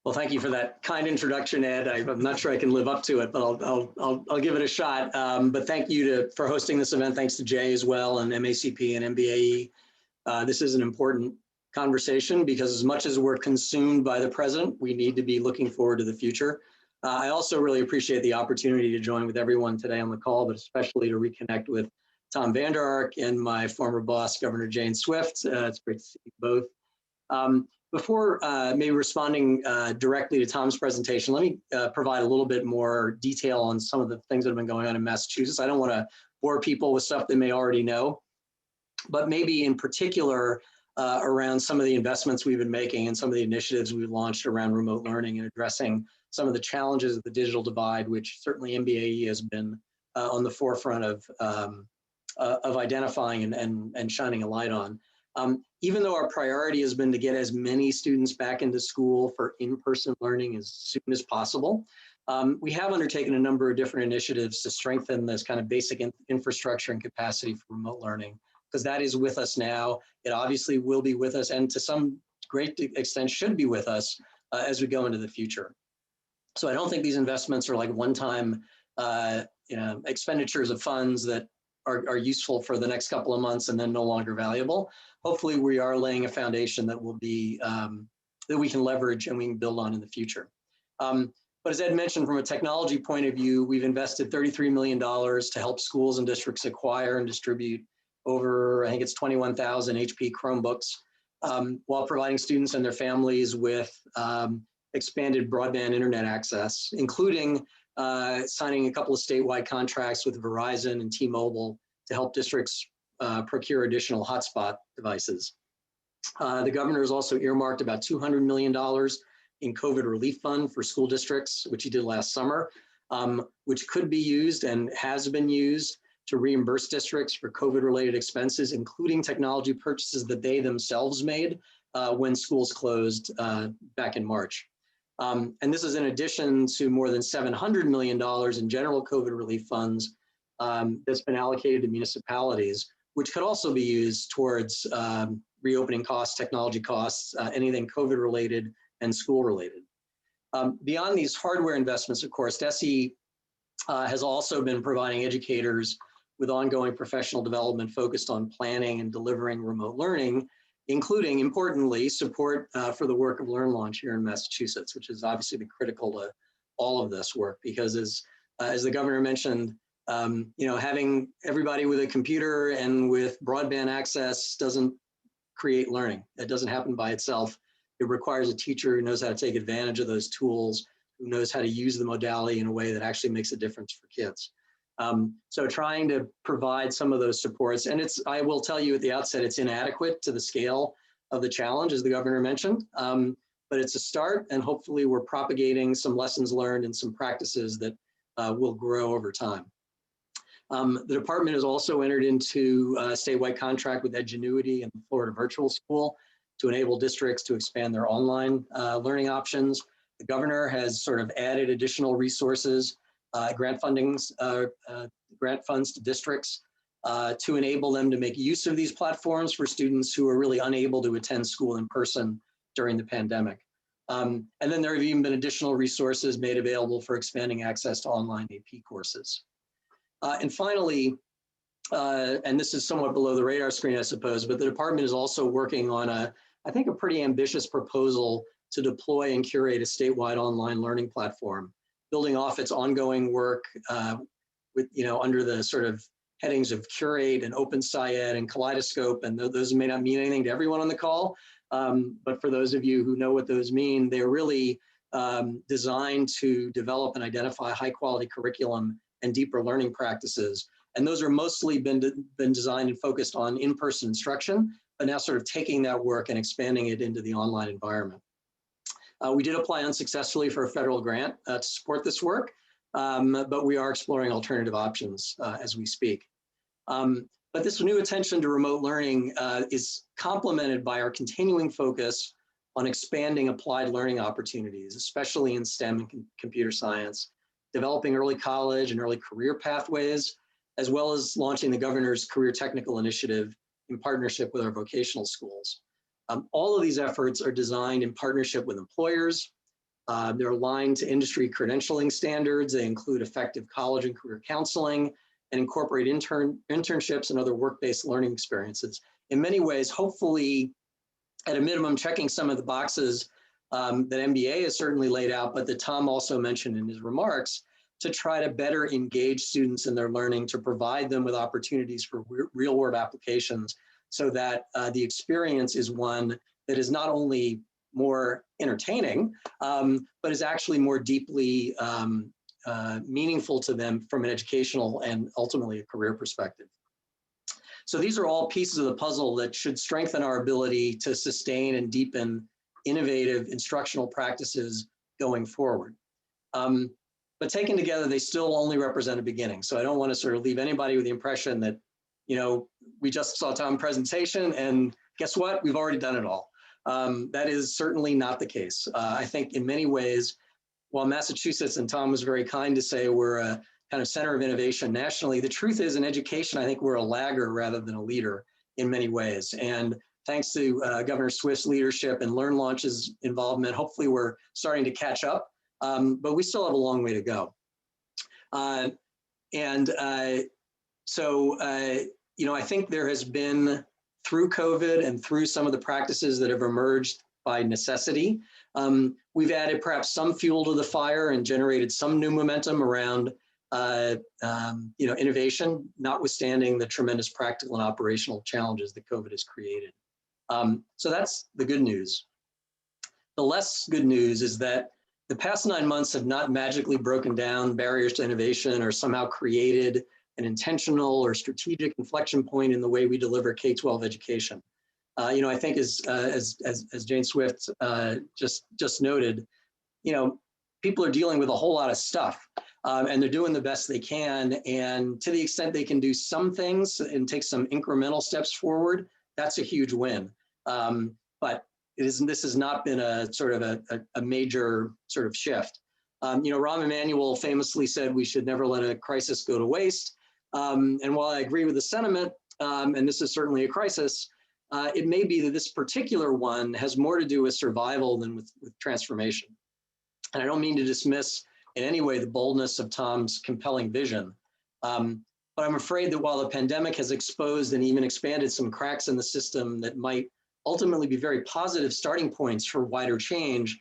Well, thank you for that kind introduction, Ed. I'm not sure I can live up to it, but I'll give it a shot. But thank you for hosting this event. Thanks to Jay as well, and MACP and MBAE. This is an important conversation because as much as we're consumed by the present, we need to be looking forward to the future. I also really appreciate the opportunity to join with everyone today on the call, but especially to reconnect with Tom Vander Ark and my former boss, Governor Jane Swift. It's great to see you both. Before maybe responding directly to Tom's presentation, let me provide a little bit more detail on some of the things that have been going on in Massachusetts. I don't want to bore people with stuff they may already know, but maybe in particular around some of the investments we've been making and some of the initiatives we've launched around remote learning and addressing some of the challenges of the digital divide, which certainly MBAE has been on the forefront of identifying and shining a light on. Even though our priority has been to get as many students back into school for in-person learning as soon as possible, we have undertaken a number of different initiatives to strengthen this kind of basic infrastructure and capacity for remote learning, because that is with us now. It obviously will be with us, and to some great extent should be with us as we go into the future. So I don't think these investments are like one-time expenditures of funds that are useful for the next couple of months and then no longer valuable. Hopefully we are laying a foundation that will be, that we can leverage and we can build on in the future. But as Ed mentioned, from a technology point of view, we've invested $33 million to help schools and districts acquire and distribute over, I think it's 21,000 HP Chromebooks, while providing students and their families with expanded broadband internet access, including signing a couple of statewide contracts with Verizon and T-Mobile to help districts procure additional hotspot devices. The governor has also earmarked about $200 million in COVID relief fund for school districts, which he did last summer, which could be used and has been used to reimburse districts for COVID-related expenses, including technology purchases that they themselves made when schools closed back in March. And this is in addition to more than $700 million in general COVID relief funds that's been allocated to municipalities, which could also be used towards reopening costs, technology costs, anything COVID related and school related. Beyond these hardware investments, of course, DESE has also been providing educators with ongoing professional development focused on planning and delivering remote learning, including, importantly, support for the work of LearnLaunch here in Massachusetts, which has obviously been critical to all of this work, because as the governor mentioned, having everybody with a computer and with broadband access doesn't create learning. That doesn't happen by itself. It requires a teacher who knows how to take advantage of those tools, who knows how to use the modality in a way that actually makes a difference for kids. So trying to provide some of those supports, and I will tell you at the outset, it's inadequate to the scale of the challenge, as the governor mentioned, but it's a start, and hopefully we're propagating some lessons learned and some practices that will grow over time. The department has also entered into a statewide contract with Edgenuity and the Florida Virtual School to enable districts to expand their online learning options. The governor has sort of added additional resources, grant funds to districts to enable them to make use of these platforms for students who are really unable to attend school in person during the pandemic. And then there have even been additional resources made available for expanding access to online AP courses. And finally, and this is somewhat below the radar screen, I suppose, but the department is also working on I think a pretty ambitious proposal to deploy and curate a statewide online learning platform, building off its ongoing work with, under the sort of headings of Curate and OpenSciEd and Kaleidoscope, and those may not mean anything to everyone on the call, but for those of you who know what those mean, they're really designed to develop and identify high quality curriculum and deeper learning practices. And those are mostly been designed and focused on in-person instruction, but now sort of taking that work and expanding it into the online environment. We did apply unsuccessfully for a federal grant to support this work, but we are exploring alternative options as we speak. But this new attention to remote learning is complemented by our continuing focus on expanding applied learning opportunities, especially in STEM and computer science, developing early college and early career pathways, as well as launching the governor's Career Technical Initiative in partnership with our vocational schools. All of these efforts are designed in partnership with employers. They're aligned to industry credentialing standards. They include effective college and career counseling and incorporate internships and other work-based learning experiences. In many ways, hopefully, at a minimum, checking some of the boxes that MBA has certainly laid out, but that Tom also mentioned in his remarks, to try to better engage students in their learning, to provide them with opportunities for real-world applications, so that the experience is one that is not only more entertaining, but is actually more deeply meaningful to them from an educational and ultimately a career perspective. So these are all pieces of the puzzle that should strengthen our ability to sustain and deepen innovative instructional practices going forward. But taken together, they still only represent a beginning. So I don't want to sort of leave anybody with the impression that, we just saw Tom's presentation and guess what? We've already done it all. That is certainly not the case. I think in many ways, while Massachusetts, and Tom was very kind to say we're a kind of center of innovation nationally, the truth is in education, I think we're a lagger rather than a leader in many ways. And thanks to Governor Swift's leadership and LearnLaunch's involvement, hopefully we're starting to catch up, but we still have a long way to go. I think there has been, through COVID and through some of the practices that have emerged by necessity, we've added perhaps some fuel to the fire and generated some new momentum around innovation, notwithstanding the tremendous practical and operational challenges that COVID has created. So that's the good news. The less good news is that the past 9 months have not magically broken down barriers to innovation or somehow created an intentional or strategic inflection point in the way we deliver K-12 education. I think as Jane Swift just noted, people are dealing with a whole lot of stuff, and they're doing the best they can. And to the extent they can do some things and take some incremental steps forward, that's a huge win. But this has not been a sort of a major sort of shift. Rahm Emanuel famously said we should never let a crisis go to waste. And while I agree with the sentiment, and this is certainly a crisis, it may be that this particular one has more to do with survival than with transformation. And I don't mean to dismiss in any way the boldness of Tom's compelling vision. But I'm afraid that while the pandemic has exposed and even expanded some cracks in the system that might ultimately be very positive starting points for wider change,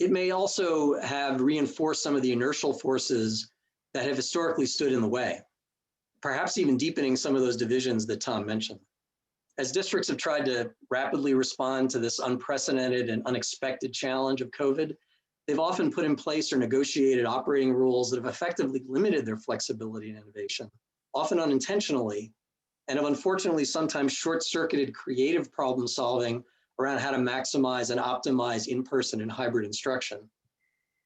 it may also have reinforced some of the inertial forces that have historically stood in the way, perhaps even deepening some of those divisions that Tom mentioned. As districts have tried to rapidly respond to this unprecedented and unexpected challenge of COVID, they've often put in place or negotiated operating rules that have effectively limited their flexibility and innovation, often unintentionally, and have unfortunately sometimes short-circuited creative problem solving around how to maximize and optimize in-person and hybrid instruction.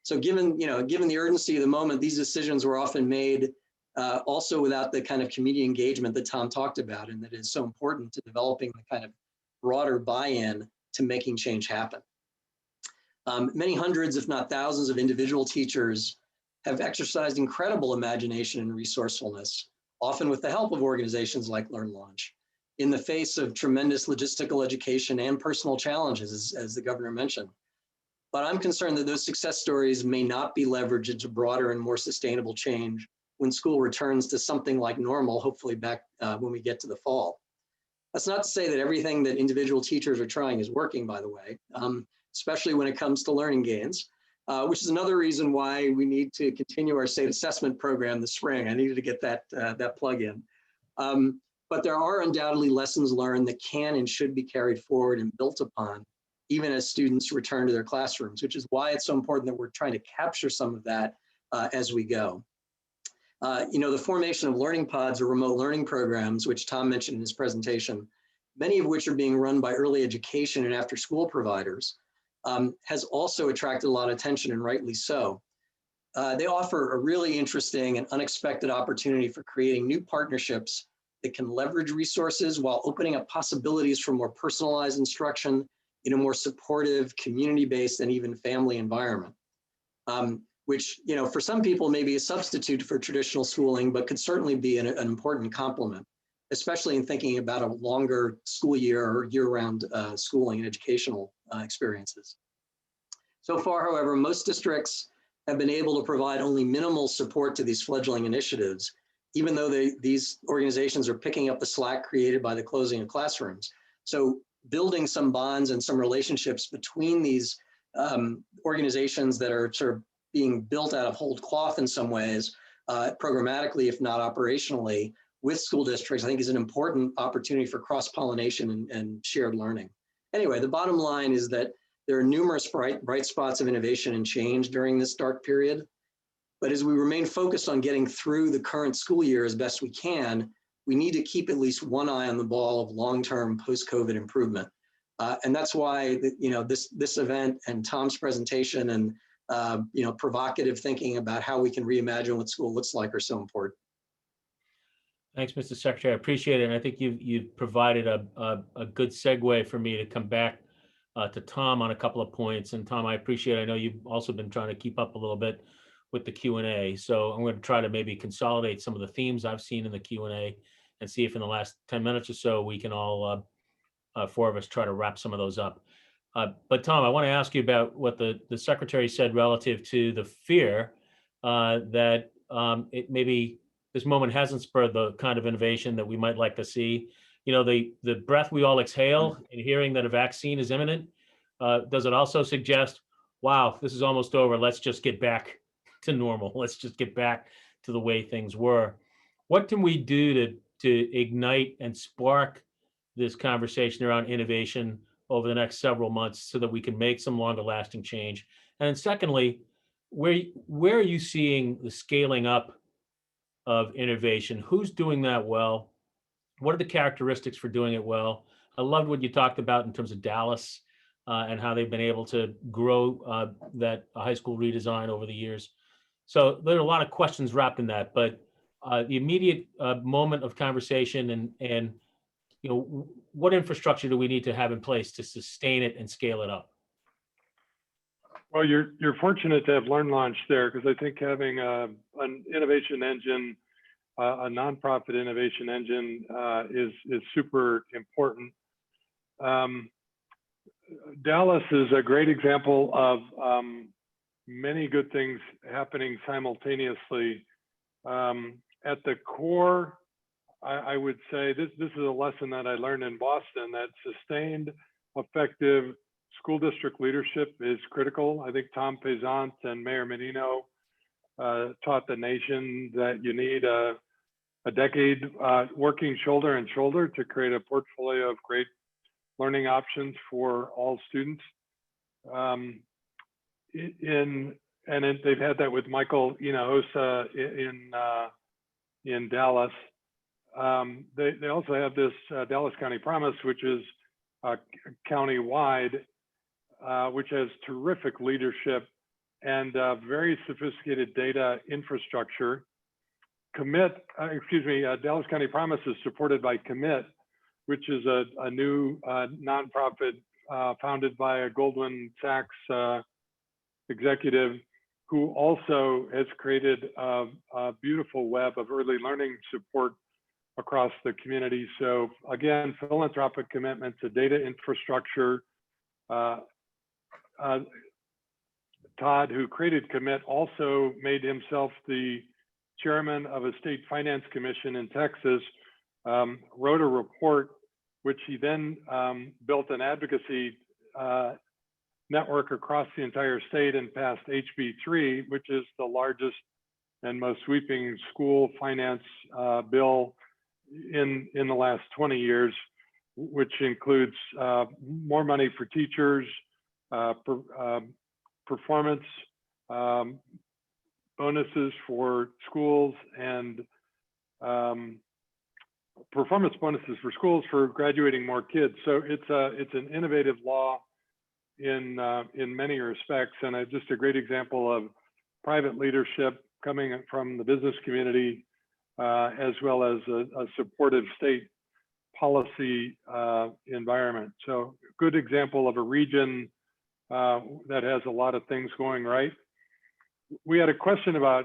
So given the urgency of the moment, these decisions were often made also without the kind of community engagement that Tom talked about and that is so important to developing the kind of broader buy-in to making change happen. Many hundreds, if not thousands, of individual teachers have exercised incredible imagination and resourcefulness, often with the help of organizations like LearnLaunch, in the face of tremendous logistical education and personal challenges, as the governor mentioned. But I'm concerned that those success stories may not be leveraged into broader and more sustainable change when school returns to something like normal, hopefully back when we get to the fall. That's not to say that everything that individual teachers are trying is working, by the way, especially when it comes to learning gains, which is another reason why we need to continue our state assessment program this spring. I needed to get that plug in. But there are undoubtedly lessons learned that can and should be carried forward and built upon, even as students return to their classrooms, which is why it's so important that we're trying to capture some of that as we go. The formation of learning pods or remote learning programs, which Tom mentioned in his presentation, many of which are being run by early education and after school providers, has also attracted a lot of attention, and rightly so. They offer a really interesting and unexpected opportunity for creating new partnerships that can leverage resources while opening up possibilities for more personalized instruction in a more supportive, community-based, and even family environment, which, for some people may be a substitute for traditional schooling, but could certainly be an important complement, especially in thinking about a longer school year or year-round schooling and educational experiences. So far, however, most districts have been able to provide only minimal support to these fledgling initiatives, even though these organizations are picking up the slack created by the closing of classrooms. So building some bonds and some relationships between these organizations that are sort of being built out of whole cloth in some ways, programmatically, if not operationally, with school districts, I think is an important opportunity for cross-pollination and shared learning. Anyway, the bottom line is that there are numerous bright spots of innovation and change during this dark period. But as we remain focused on getting through the current school year as best we can, we need to keep at least one eye on the ball of long-term post-COVID improvement. And that's why this event and Tom's presentation and provocative thinking about how we can reimagine what school looks like are so important. Thanks, Mr. Secretary. I appreciate it. And I think you've provided a good segue for me to come back to Tom on a couple of points. And Tom, I appreciate it. I know you've also been trying to keep up a little bit with the Q&A. So I'm going to try to maybe consolidate some of the themes I've seen in the Q&A and see if in the last 10 minutes or so, we can all, four of us, try to wrap some of those up. But Tom, I want to ask you about what the Secretary said relative to the fear that it maybe this moment hasn't spurred the kind of innovation that we might like to see. The breath we all exhale in hearing that a vaccine is imminent, does it also suggest, wow, this is almost over, let's just get back to normal. Let's just get back to the way things were. What can we do to ignite and spark this conversation around innovation over the next several months so that we can make some longer lasting change? And then secondly, where are you seeing the scaling up of innovation? Who's doing that well? What are the characteristics for doing it well? I loved what you talked about in terms of Dallas and how they've been able to grow that high school redesign over the years. So there are a lot of questions wrapped in that, but the immediate moment of conversation and what infrastructure do we need to have in place to sustain it and scale it up? Well, you're fortunate to have LearnLaunch there, because I think having an innovation engine, a nonprofit innovation engine, is super important. Dallas is a great example of many good things happening simultaneously. At the core, I would say this is a lesson that I learned in Boston, that sustained, effective school district leadership is critical. I think Tom Pezant and Mayor Menino taught the nation that you need a decade working shoulder and shoulder to create a portfolio of great learning options for all students. They've had that with Michael Hinojosa in Dallas. They also have this Dallas County Promise, which is county-wide, which has terrific leadership and very sophisticated data infrastructure. Dallas County Promise is supported by Commit, which is a new nonprofit founded by a Goldman Sachs executive, who also has created a beautiful web of early learning support across the community. So again, philanthropic commitment to data infrastructure. Todd, who created Commit, also made himself the chairman of a state finance commission in Texas, wrote a report, which he then built an advocacy network across the entire state and passed HB3, which is the largest and most sweeping school finance bill in the last 20 years, which includes more money for teachers, performance bonuses for schools, and performance bonuses for schools for graduating more kids. So it's an innovative law in many respects, and just a great example of private leadership coming from the business community, as well as a supportive state policy environment. So good example of a region that has a lot of things going right. We had a question about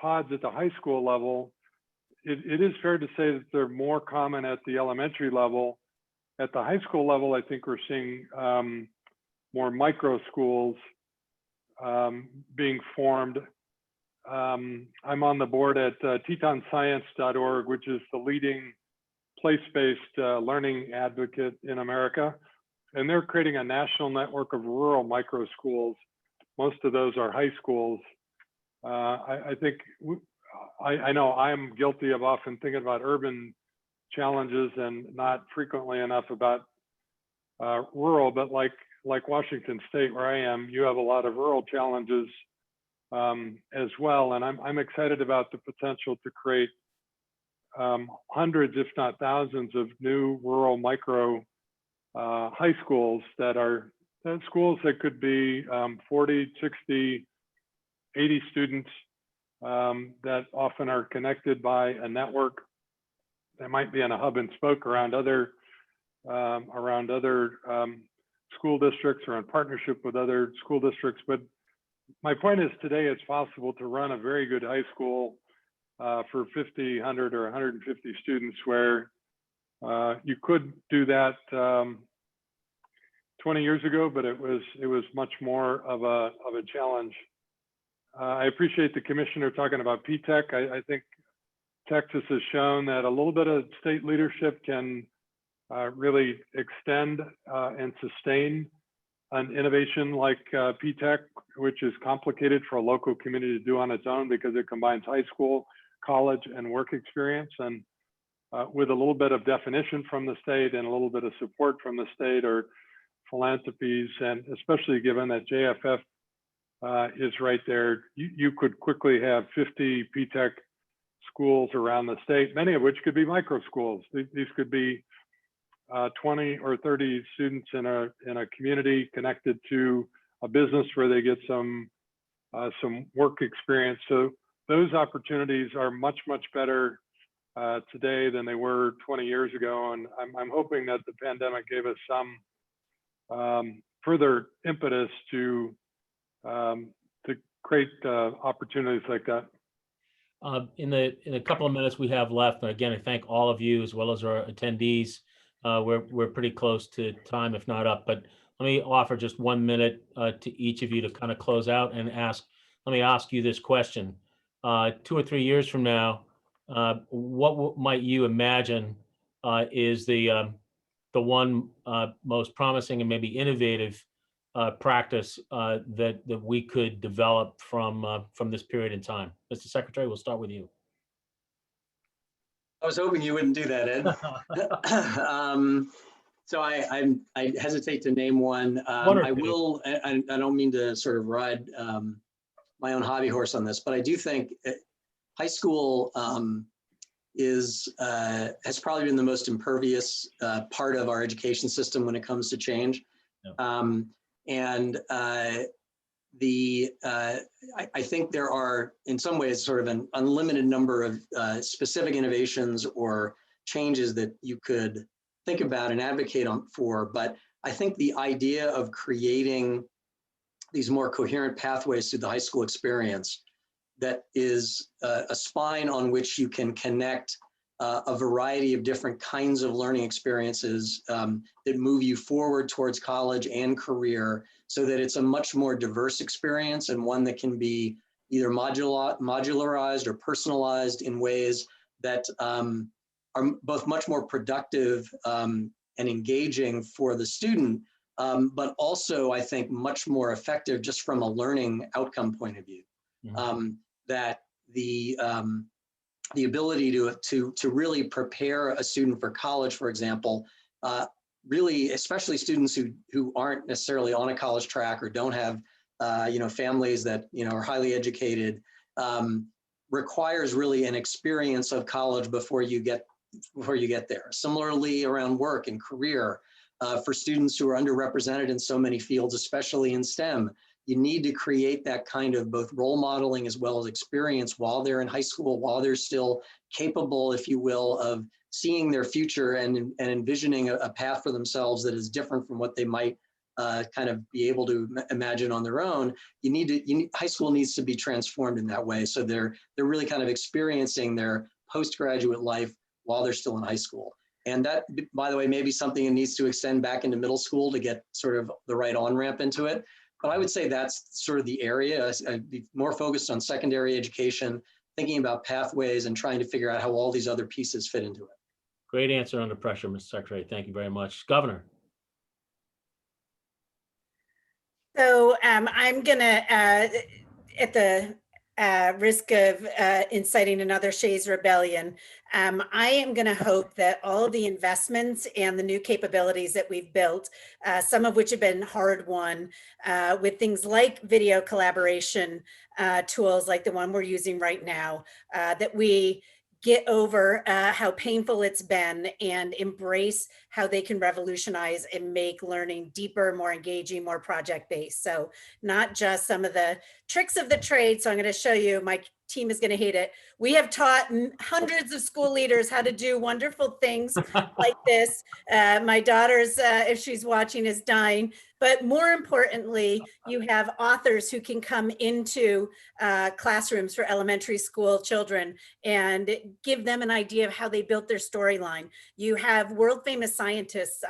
pods at the high school level. It is fair to say that they're more common at the elementary level. At the high school level, I think we're seeing more micro schools being formed. I'm on the board at tetonscience.org, which is the leading place-based learning advocate in America. And they're creating a national network of rural micro schools. Most of those are high schools. I think, I know I'm guilty of often thinking about urban challenges and not frequently enough about rural, but like Washington State, where I am, you have a lot of rural challenges as well. And I'm excited about the potential to create hundreds, if not thousands, of new rural micro high schools that are schools that could be 40, 60, 80 students that often are connected by a network that might be in a hub and spoke around other school districts or in partnership with other school districts. But my point is, today it's possible to run a very good high school for 50, 100, or 150 students, where you could do that 20 years ago, but it was much more of a challenge. I appreciate the commissioner talking about P-TECH. I think Texas has shown that a little bit of state leadership can really extend and sustain an innovation like P-TECH, which is complicated for a local community to do on its own because it combines high school, college, and work experience. And with a little bit of definition from the state and a little bit of support from the state or philanthropies, and especially given that JFF is right there, you could quickly have 50 P-TECH schools around the state, many of which could be micro schools. These could be 20 or 30 students in a community connected to a business where they get some work experience. So those opportunities are much better today than they were 20 years ago. And I'm hoping that the pandemic gave us some further impetus to create opportunities like that. In a couple of minutes we have left, and again, I thank all of you as well as our attendees We're pretty close to time, if not up, but let me offer just 1 minute to each of you to kind of close out and let me ask you this question. 2 or 3 years from now, what might you imagine is the one most promising and maybe innovative practice that we could develop from this period in time? Mr. Secretary, we'll start with you. I was hoping you wouldn't do that, Ed. So I hesitate to name one. One or I two. will, I don't mean to sort of ride my own hobby horse on this, but I do think high school has probably been the most impervious part of our education system when it comes to change. Yeah. I think there are, in some ways, sort of an unlimited number of specific innovations or changes that you could think about and advocate for. But I think the idea of creating these more coherent pathways through the high school experience that is a spine on which you can connect a variety of different kinds of learning experiences that move you forward towards college and career, so that it's a much more diverse experience and one that can be either modularized or personalized in ways that are both much more productive and engaging for the student, but also, I think, much more effective just from a learning outcome point of view. Mhm. That the ability to really prepare a student for college, for example, really, especially students who aren't necessarily on a college track or don't have families that are highly educated, requires really an experience of college before you get there. Similarly, around work and career, for students who are underrepresented in so many fields, especially in STEM, you need to create that kind of both role modeling as well as experience while they're in high school, while they're still capable, if you will, of seeing their future and envisioning a path for themselves that is different from what they might kind of be able to imagine on their own. High school needs to be transformed in that way. So they're really kind of experiencing their postgraduate life while they're still in high school. And that, by the way, may be something that needs to extend back into middle school to get sort of the right on-ramp into it. But I would say that's sort of the area. I'd be more focused on secondary education, thinking about pathways and trying to figure out how all these other pieces fit into it. Great answer under pressure, Mr. Secretary. Thank you very much. Governor. So I'm gonna, at the risk of inciting another Shays Rebellion, I am gonna hope that all of the investments and the new capabilities that we've built, some of which have been hard won, with things like video collaboration tools like the one we're using right now, that we get over how painful it's been and embrace how they can revolutionize and make learning deeper, more engaging, more project-based. So not just some of the tricks of the trade. So I'm going to show you, my team is going to hate it. We have taught hundreds of school leaders how to do wonderful things like this. My daughter's, if she's watching, is dying. But more importantly, you have authors who can come into classrooms for elementary school children and give them an idea of how they built their storyline. You have world famous scientists.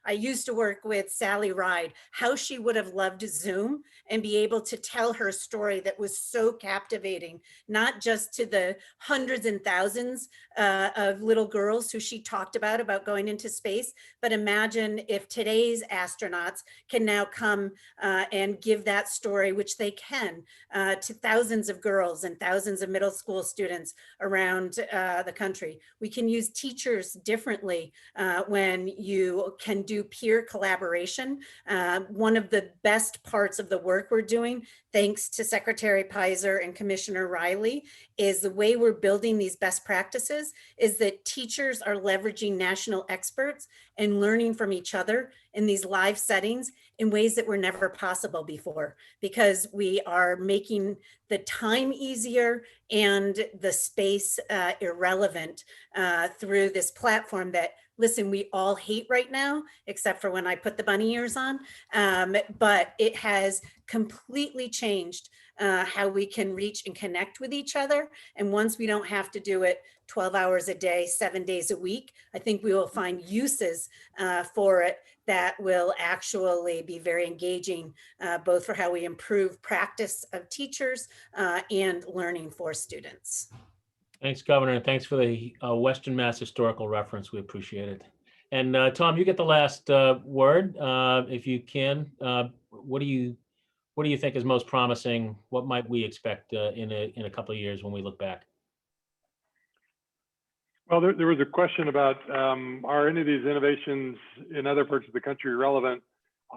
I used to work with Sally Ride, how she would have loved Zoom and be able to tell her story that was so captivating, not just to the hundreds and thousands of little girls who she talked about going into space, but imagine if today's astronauts can now come and give that story, which they can, to thousands of girls and thousands of middle school students around the country. We can use teachers differently when you can do peer collaboration. One of the best parts of the work we're doing, thanks to Secretary Pizer and Commissioner Riley, is the way we're building these best practices is that teachers are leveraging national experts and learning from each other in these live settings in ways that were never possible before, because we are making the time easier and the space irrelevant through this platform that, listen, we all hate right now, except for when I put the bunny ears on, but it has completely changed how we can reach and connect with each other. And once we don't have to do it 12 hours a day, 7 days a week, I think we will find uses for it that will actually be very engaging, both for how we improve practice of teachers and learning for students. Thanks, Governor, and thanks for the Western Mass historical reference. We appreciate it. And Tom, you get the last word, if you can. What do you think is most promising? What might we expect in a couple of years when we look back? Well, there was a question about are any of these innovations in other parts of the country relevant?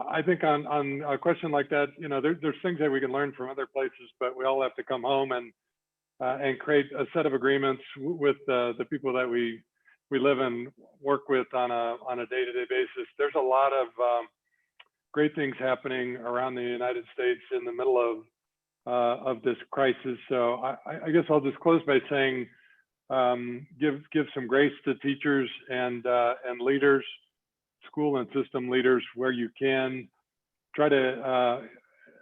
I think on a question like that, you know, there's things that we can learn from other places, but we all have to come home and create a set of agreements with the people that we live and work with on a day-to-day basis. There's a lot of great things happening around the United States in the middle of this crisis. So I guess I'll just close by saying, give some grace to teachers and leaders, school and system leaders where you can. Try to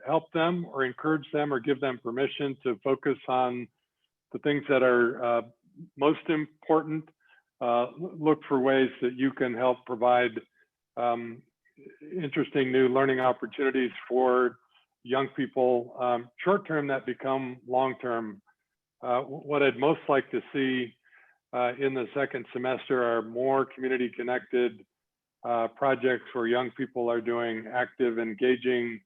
help them or encourage them or give them permission to focus on the things that are most important. Look for ways that you can help provide interesting new learning opportunities for young people, short-term that become long-term. What I'd most like to see in the second semester are more community-connected projects where young people are doing active, engaging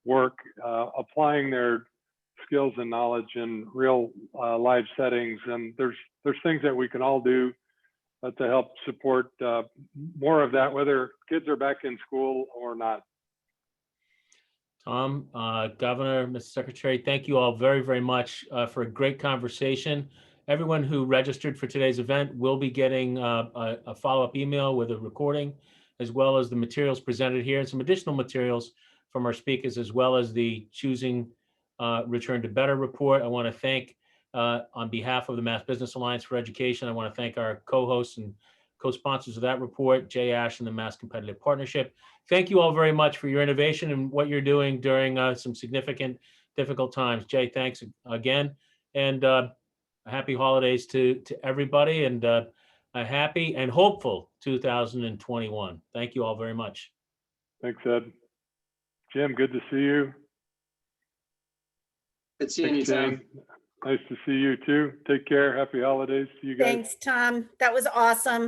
work, applying their skills and knowledge in real life settings. And there's things that we can all do to help support more of that, whether kids are back in school or not. Tom, Governor, Mr. Secretary, thank you all very, very much for a great conversation. Everyone who registered for today's event will be getting a follow-up email with a recording, as well as the materials presented here and some additional materials from our speakers, as well as the Choosing Return to Better report. I want to thank, on behalf of the Mass Business Alliance for Education, I want to thank our co-hosts and co-sponsors of that report, Jay Ash and the Mass Competitive Partnership. Thank you all very much for your innovation and what you're doing during some significant, difficult times. Jay, thanks again. And happy holidays to everybody, and a happy and hopeful 2021. Thank you all very much. Thanks, Ed. Jim, good to see you. Good seeing you, Thanks, Tom. Jane. Nice to see you too. Take care. Happy holidays to you guys. Thanks, Tom. That was awesome.